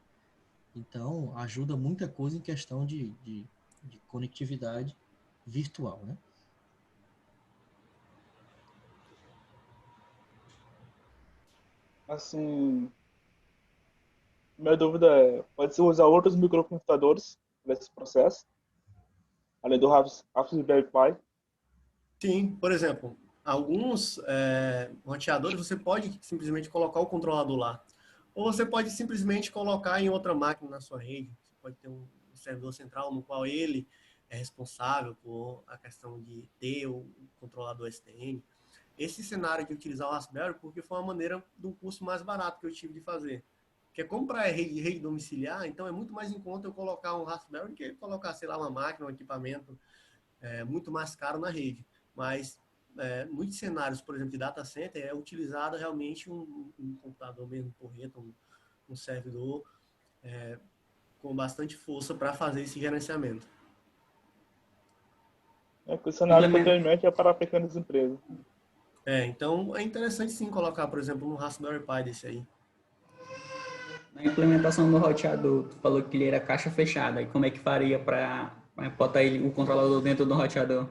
Então, ajuda muita coisa em questão de conectividade virtual, né? Assim, minha dúvida é, pode-se usar outros microcomputadores nesse processo, além do Raspberry Pi? Sim, por exemplo, alguns roteadores você pode simplesmente colocar o controlador lá. Ou você pode simplesmente colocar em outra máquina na sua rede. Você pode ter um servidor central no qual ele é responsável por a questão de ter o controlador SDN. Esse cenário de utilizar o Raspberry, porque foi uma maneira de um custo mais barato que eu tive de fazer. Porque como para rede domiciliar, então é muito mais em conta eu colocar um Raspberry do que colocar, sei lá, uma máquina, um equipamento muito mais caro na rede. Mas muitos cenários, por exemplo, de data center, é utilizado realmente um computador mesmo, porreta, um servidor com bastante força para fazer esse gerenciamento. O cenário que eu tenho em mente é para pequenas empresas. Então é interessante sim colocar, por exemplo, um Raspberry Pi desse aí. Na implementação do roteador, tu falou que ele era caixa fechada. E como é que faria para botar o controlador dentro do roteador?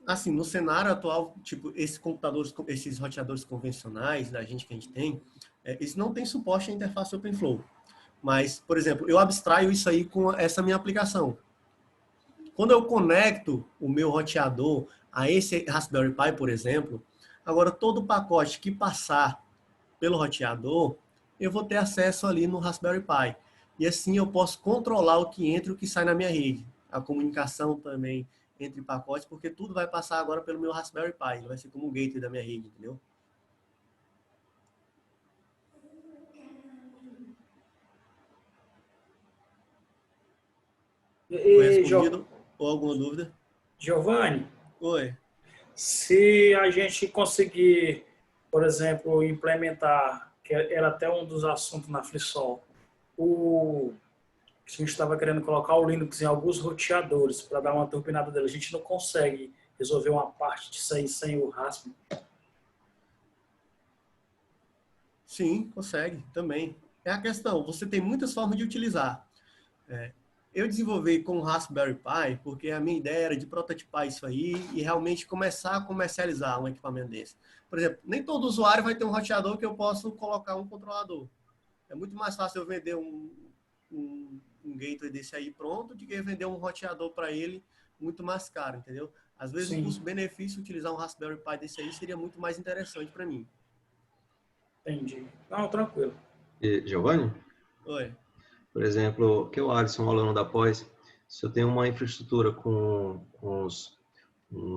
Assim, no cenário atual, tipo, esses roteadores convencionais da gente que a gente tem, eles não têm suporte à interface OpenFlow. Mas, por exemplo, eu abstraio isso aí com essa minha aplicação. Quando eu conecto o meu roteador a esse Raspberry Pi, por exemplo, agora todo o pacote que passar pelo roteador, eu vou ter acesso ali no Raspberry Pi. E assim eu posso controlar o que entra e o que sai na minha rede. A comunicação também entre pacotes, porque tudo vai passar agora pelo meu Raspberry Pi. Ele vai ser como o gateway da minha rede, entendeu? Foi respondido? Ou alguma dúvida? Giovanni? Oi. Se a gente conseguir, por exemplo, implementar, que era até um dos assuntos na FreeSol, a gente estava querendo colocar o Linux em alguns roteadores para dar uma turbinada dele. A gente não consegue resolver uma parte disso aí sem o Raspberry? Sim, consegue também. É a questão, você tem muitas formas de utilizar. Eu desenvolvi com o Raspberry Pi porque a minha ideia era de prototipar isso aí e realmente começar a comercializar um equipamento desse. Por exemplo, nem todo usuário vai ter um roteador que eu possa colocar um controlador. É muito mais fácil eu vender um gateway desse aí pronto do que vender um roteador para ele muito mais caro, entendeu? Às vezes o custo-benefício utilizar um Raspberry Pi desse aí seria muito mais interessante para mim. Entendi. Não, tranquilo. E, Giovanni? Oi. Por exemplo, que o Alisson, um aluno da pós, se eu tenho uma infraestrutura com uns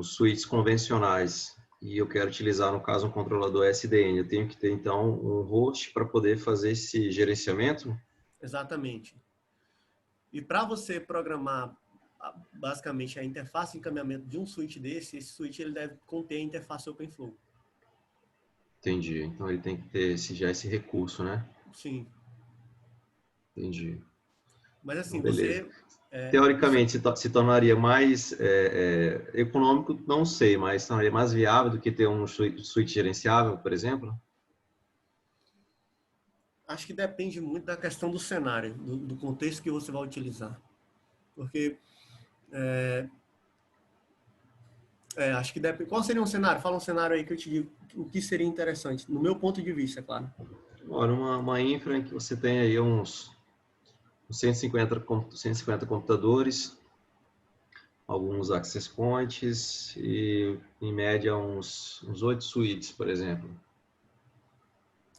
switches convencionais e eu quero utilizar, no caso, um controlador SDN, eu tenho que ter, então, um host para poder fazer esse gerenciamento? Exatamente. E para você programar, basicamente, a interface de encaminhamento de um switch desse, esse switch ele deve conter a interface OpenFlow. Entendi. Então, ele tem que ter já esse recurso, né? Sim. Entendi. Mas assim, beleza. você... Teoricamente, se tornaria mais econômico, não sei, mas tornaria mais viável do que ter um switch gerenciável, por exemplo? Acho que depende muito da questão do cenário, do contexto que você vai utilizar. Porque... acho que depende... Qual seria um cenário? Fala um cenário aí que eu te digo o que seria interessante, no meu ponto de vista, é claro. Ora, uma infra em que você tem aí uns 150 computadores, alguns access points e, em média, uns 8 suítes, por exemplo.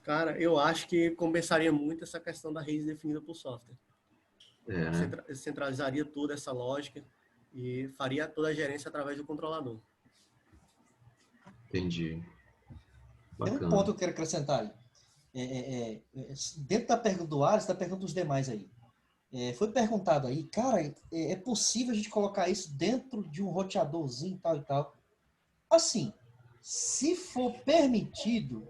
Cara, eu acho que compensaria muito essa questão da rede definida por software. Né? Centralizaria toda essa lógica e faria toda a gerência através do controlador. Entendi. Bacana. Tem um ponto que eu quero acrescentar aí. Dentro da pergunta do Ares, da pergunta dos demais aí. Foi perguntado aí, cara, é possível a gente colocar isso dentro de um roteadorzinho tal e tal? Assim, se for permitido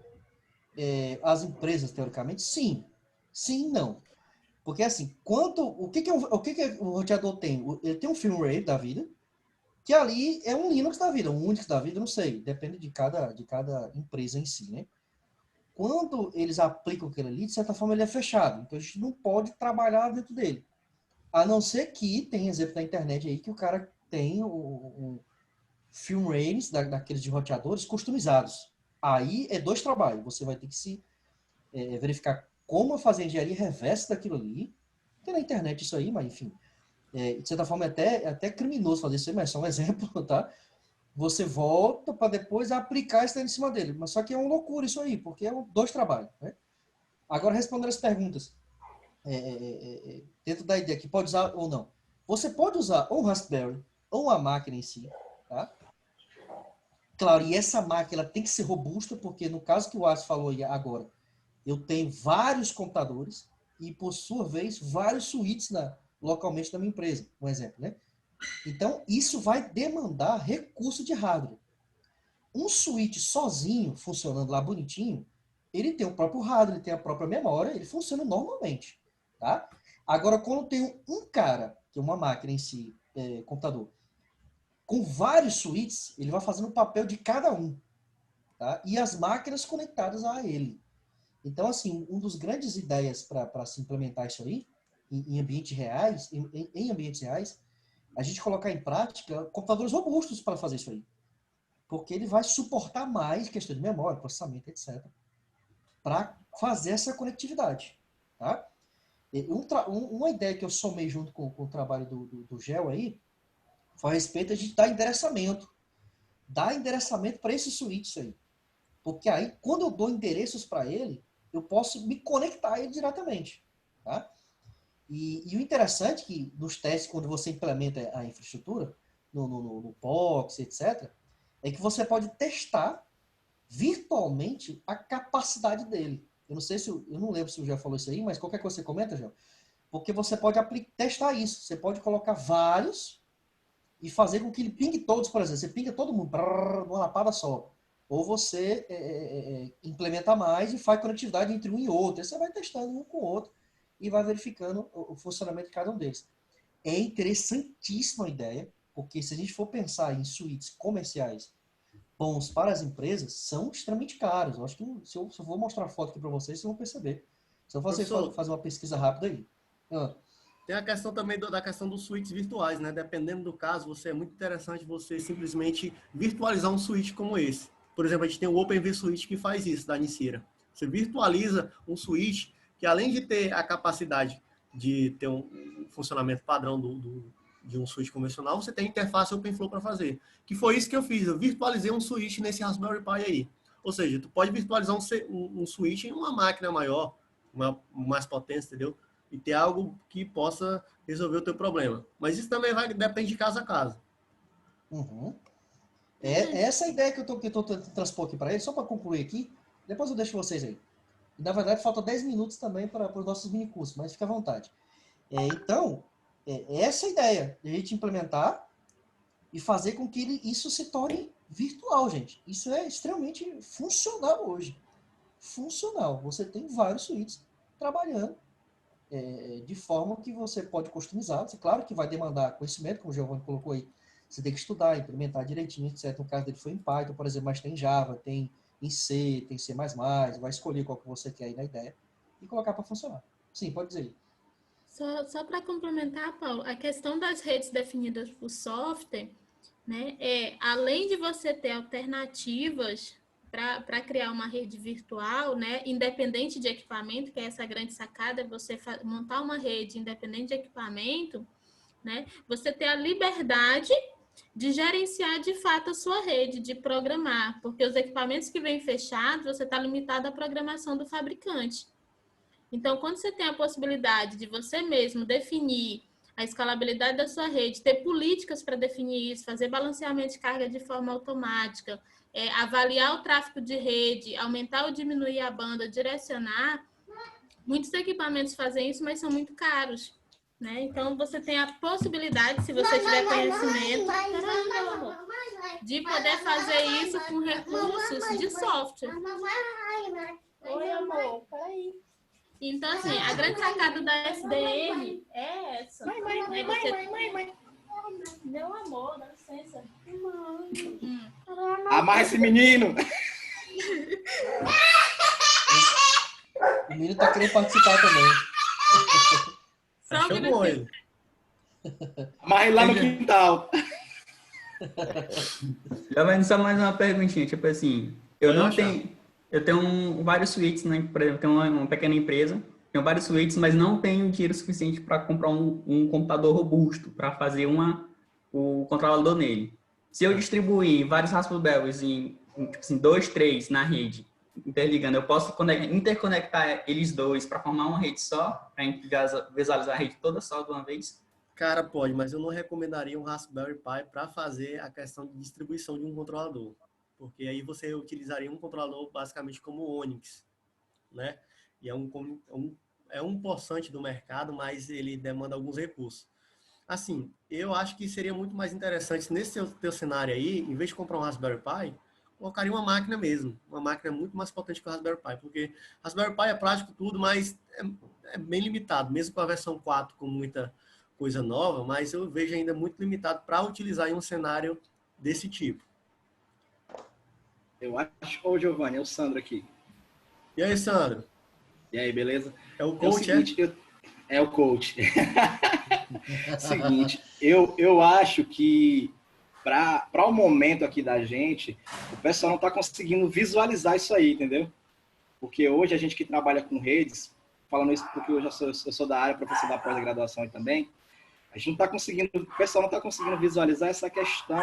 as empresas, teoricamente, sim. Sim, não. Porque assim, o que o roteador tem? Ele tem um firmware da vida, que ali é um Linux da vida, um Unix da vida, não sei. Depende de cada empresa em si, né? Quando eles aplicam aquilo ali, de certa forma ele é fechado. Então a gente não pode trabalhar dentro dele. A não ser que tem exemplo na internet aí que o cara tem um firmwares daqueles de roteadores customizados. Aí é 2 trabalhos. Você vai ter que se verificar como fazer a engenharia reversa daquilo ali. Tem na internet isso aí, mas enfim. De certa forma é até criminoso fazer isso aí, mas é só um exemplo, tá? Você volta para depois aplicar isso em cima dele. Mas só que é uma loucura isso aí, porque é 2 trabalhos, né? Agora, respondendo as perguntas. Dentro da ideia que pode usar ou não. Você pode usar ou um Raspberry ou uma máquina em si, tá? Claro, e essa máquina tem que ser robusta, porque no caso que o Ars falou agora, eu tenho vários computadores e, por sua vez, vários suítes localmente na minha empresa, um exemplo, né? Então, isso vai demandar recurso de hardware. Um switch sozinho, funcionando lá bonitinho, ele tem o próprio hardware, ele tem a própria memória, ele funciona normalmente, tá? Agora, quando tem um cara, que é uma máquina em si, computador, com vários switches, ele vai fazendo o papel de cada um, tá? E as máquinas conectadas a ele. Então, assim, uma das grandes ideias para se implementar isso aí, em ambientes reais, em ambientes reais, a gente colocar em prática computadores robustos para fazer isso aí. Porque ele vai suportar mais questão de memória, processamento, etc. para fazer essa conectividade. Tá? Uma ideia que eu somei junto com o trabalho do GEL aí, foi a respeito de dar endereçamento. Dar endereçamento para esses switches aí. Porque aí, quando eu dou endereços para ele, eu posso me conectar a ele diretamente. Tá? E o interessante é que nos testes, quando você implementa a infraestrutura, no POX, etc., é que você pode testar virtualmente a capacidade dele. Eu não lembro se o já falou isso aí, mas qualquer coisa você comenta, João. Porque você pode testar isso. Você pode colocar vários e fazer com que ele pingue todos, por exemplo. Você pinga todo mundo numa lapada só. Ou você implementa mais e faz conectividade entre um e outro. Aí você vai testando um com o outro e vai verificando o funcionamento de cada um deles. É interessantíssima a ideia, porque se a gente for pensar em suítes comerciais bons para as empresas, são extremamente caros. Eu acho que se eu vou mostrar a foto aqui para vocês vão perceber. Só você Professor, fazer uma pesquisa rápida aí. tem a questão também da questão dos suítes virtuais, né? Dependendo do caso, é muito interessante você simplesmente virtualizar um suíte como esse. Por exemplo, a gente tem o OpenV Suite que faz isso, da Nicira. Você virtualiza um suíte que, além de ter a capacidade de ter um funcionamento padrão de um switch convencional, você tem interface OpenFlow para fazer. Que foi isso que eu fiz. Eu virtualizei um switch nesse Raspberry Pi aí. Ou seja, tu pode virtualizar um switch em uma máquina maior, mais potente, entendeu? E ter algo que possa resolver o teu problema. Mas isso também depende de casa a casa. Uhum. É essa ideia que eu tô tentando transpor aqui para ele, só para concluir aqui. Depois eu deixo vocês aí. E, na verdade, falta 10 minutos também para os nossos minicursos, mas fica à vontade. Então, essa é a ideia, de a gente implementar e fazer com que isso se torne virtual, gente. Isso é extremamente funcional hoje. Funcional. Você tem vários suítes trabalhando de forma que você pode customizar. Claro que vai demandar conhecimento, como o Giovanni colocou aí. Você tem que estudar, implementar direitinho, etc. No caso dele foi em Python, por exemplo, mas tem em Java, tem em C, tem C++, vai escolher qual que você quer aí na ideia e colocar para funcionar. Sim, pode dizer aí. Só para complementar, Paulo, a questão das redes definidas por software, né, além de você ter alternativas para criar uma rede virtual, né, independente de equipamento, que é essa grande sacada, é você montar uma rede independente de equipamento, né, você ter a liberdade de gerenciar de fato a sua rede, de programar, porque os equipamentos que vêm fechados, você está limitado à programação do fabricante. Então, quando você tem a possibilidade de você mesmo definir a escalabilidade da sua rede, ter políticas para definir isso, fazer balanceamento de carga de forma automática, avaliar o tráfego de rede, aumentar ou diminuir a banda, direcionar, muitos equipamentos fazem isso, mas são muito caros, né? Então, você tem a possibilidade, se você tiver conhecimento, de poder fazer isso com recursos de software. Oi, amor, peraí. Então, assim, a grande sacada da SDN é essa. Mãe. Meu amor, dá licença. Amarra esse menino! O menino tá querendo participar também. Só um minutinho. Amarra ele lá no quintal. Só mais uma perguntinha, tipo assim, eu tenho vários suítes, né? Por exemplo, tenho uma pequena empresa, tenho vários suítes, mas não tenho dinheiro suficiente para comprar um computador robusto para fazer o controlador nele. Se eu distribuir vários Raspberries em tipo assim, 2, 3 na rede, interligando, eu posso interconectar eles dois para formar uma rede só, para visualizar a rede toda só de uma vez? Cara, pode, mas eu não recomendaria um Raspberry Pi para fazer a questão de distribuição de um controlador. Porque aí você utilizaria um controlador basicamente como o Onix, né? E é um possante do mercado, mas ele demanda alguns recursos. Assim, eu acho que seria muito mais interessante nesse teu cenário aí, em vez de comprar um Raspberry Pi, colocaria uma máquina mesmo, uma máquina muito mais potente que o Raspberry Pi, porque Raspberry Pi é prático tudo, mas é bem limitado, mesmo com a versão 4 com muita coisa nova, mas eu vejo ainda muito limitado para utilizar em um cenário desse tipo. Eu acho. Ô, Giovanni, é o Sandro aqui. E aí, Sandro? E aí, beleza? É o coach, é o coach. Seguinte, eu acho que para o momento aqui da gente, o pessoal não está conseguindo visualizar isso aí, entendeu? Porque hoje a gente que trabalha com redes, falando isso porque eu sou da área, professor da pós-graduação aí também, a gente não está conseguindo, o pessoal não está conseguindo visualizar essa questão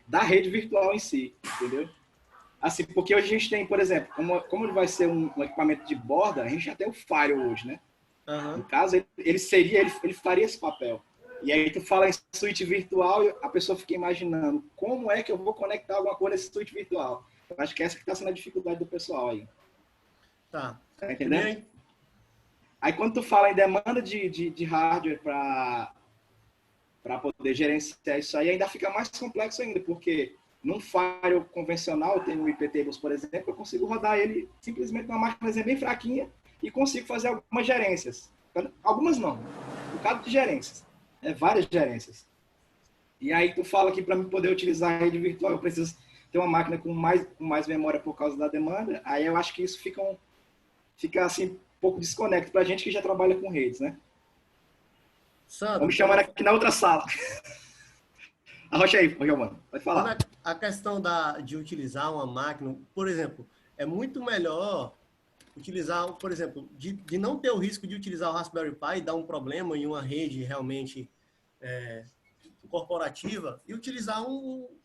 da rede virtual em si, entendeu? Assim, porque hoje a gente tem, por exemplo, como ele vai ser um equipamento de borda, a gente já tem o Firewall hoje, né? Uhum. No caso, ele faria esse papel. E aí tu fala em suíte virtual e a pessoa fica imaginando como é que eu vou conectar alguma coisa nesse suíte virtual. Eu acho que essa que está sendo a dificuldade do pessoal aí. Tá entendendo? Aí quando tu fala em demanda de hardware para poder gerenciar isso aí, ainda fica mais complexo ainda, porque num firewall convencional, eu tenho o IPTables, por exemplo, eu consigo rodar ele simplesmente numa máquina bem fraquinha e consigo fazer algumas gerências. Algumas não, um bocado de gerências, várias gerências. E aí tu fala que para mim poder utilizar a rede virtual eu preciso ter uma máquina com mais memória por causa da demanda, aí eu acho que isso fica assim, pouco desconecto pra gente que já trabalha com redes, né? Sandro, Vamos chamar aqui na outra sala. Arrocha aí, Giovanni. Pode falar. A questão de utilizar uma máquina, por exemplo, é muito melhor utilizar, por exemplo, de não ter o risco de utilizar o Raspberry Pi e dar um problema em uma rede realmente corporativa e utilizar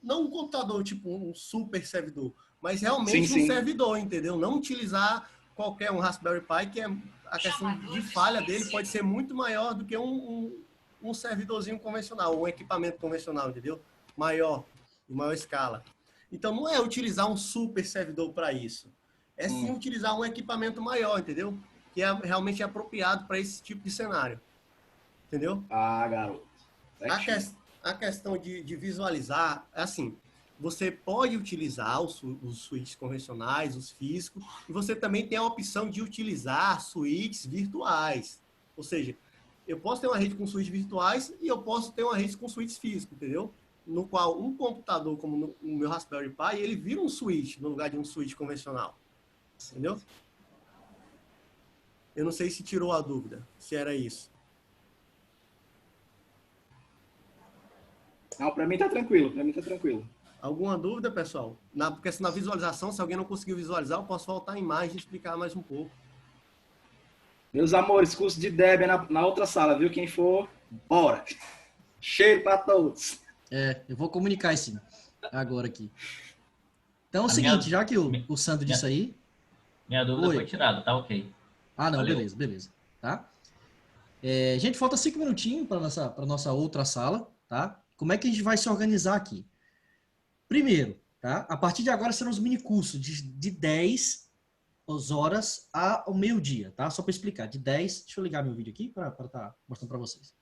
não um computador tipo um super servidor, mas realmente um servidor, entendeu? Não utilizar qualquer um Raspberry Pi, que a questão de falha dele pode ser muito maior do que um servidorzinho convencional, um equipamento convencional, entendeu? Maior, em maior escala. Então, não é utilizar um super servidor para isso. É sim utilizar um equipamento maior, entendeu? Que realmente é apropriado para esse tipo de cenário. Entendeu? Ah, garoto. A questão de visualizar, assim, você pode utilizar os switches convencionais, os físicos, e você também tem a opção de utilizar switches virtuais. Ou seja, eu posso ter uma rede com switches virtuais e eu posso ter uma rede com switches físicos, entendeu? No qual um computador, como o meu Raspberry Pi, ele vira um switch no lugar de um switch convencional. Entendeu? Eu não sei se tirou a dúvida, se era isso. Não, para mim tá tranquilo, Alguma dúvida, pessoal? Porque na visualização, se alguém não conseguiu visualizar, eu posso voltar a imagem e explicar mais um pouco. Meus amores, curso de Debian na outra sala, viu? Quem for, bora! Cheiro para todos! Eu vou comunicar isso agora aqui. Então é o seguinte, já que o Sandro disse aí... Minha dúvida foi tirada, tá ok. Ah, não, Valeu. beleza. Tá? Gente, falta 5 minutinhos para nossa outra sala, tá? Como é que a gente vai se organizar aqui? Primeiro, tá? A partir de agora serão os minicursos de 10 horas ao meio-dia, tá? Só para explicar, de 10... Deixa eu ligar meu vídeo aqui para estar mostrando para vocês.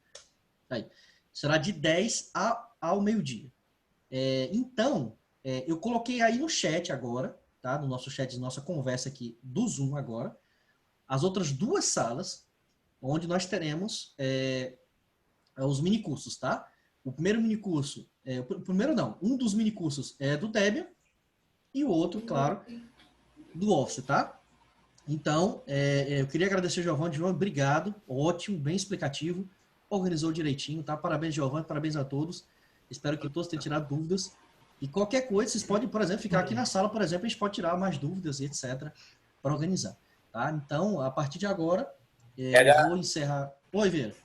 Aí. Será de 10 ao meio-dia. Então, eu coloquei aí no chat agora, tá? No nosso chat, nossa conversa aqui do Zoom agora, as outras 2 salas, onde nós teremos os minicursos, tá? O primeiro minicurso, um dos minicursos é do Debian e o outro, claro, do Office, tá? Então, eu queria agradecer ao Giovanni. Giovanni, obrigado, ótimo, bem explicativo, organizou direitinho, tá? Parabéns, Giovanni, parabéns a todos. Espero que todos tenham tirado dúvidas. E qualquer coisa, vocês podem, por exemplo, ficar aqui na sala, por exemplo, a gente pode tirar mais dúvidas e etc. para organizar, tá? Então, a partir de agora, eu vou encerrar... Oi, Vieira.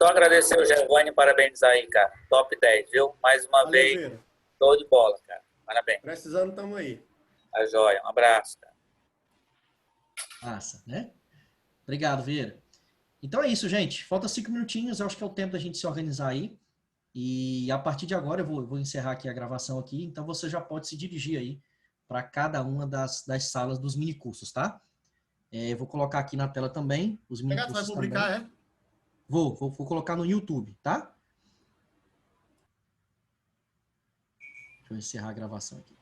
Só agradecer o Giovanni, parabenizar aí, cara. Top 10, viu? Mais uma vez, Vieira. show de bola, cara. Parabéns. Precisando, estamos aí. Tá joia. Um abraço, cara. Massa, né? Obrigado, Vieira. Então é isso, gente. Falta 5 minutinhos, eu acho que é o tempo da gente se organizar aí. E a partir de agora eu vou encerrar aqui a gravação aqui, então você já pode se dirigir aí para cada uma das salas dos minicursos, tá? Eu vou colocar aqui na tela também os minicursos. Vai publicar, também. Vou colocar no YouTube, tá? Deixa eu encerrar a gravação aqui.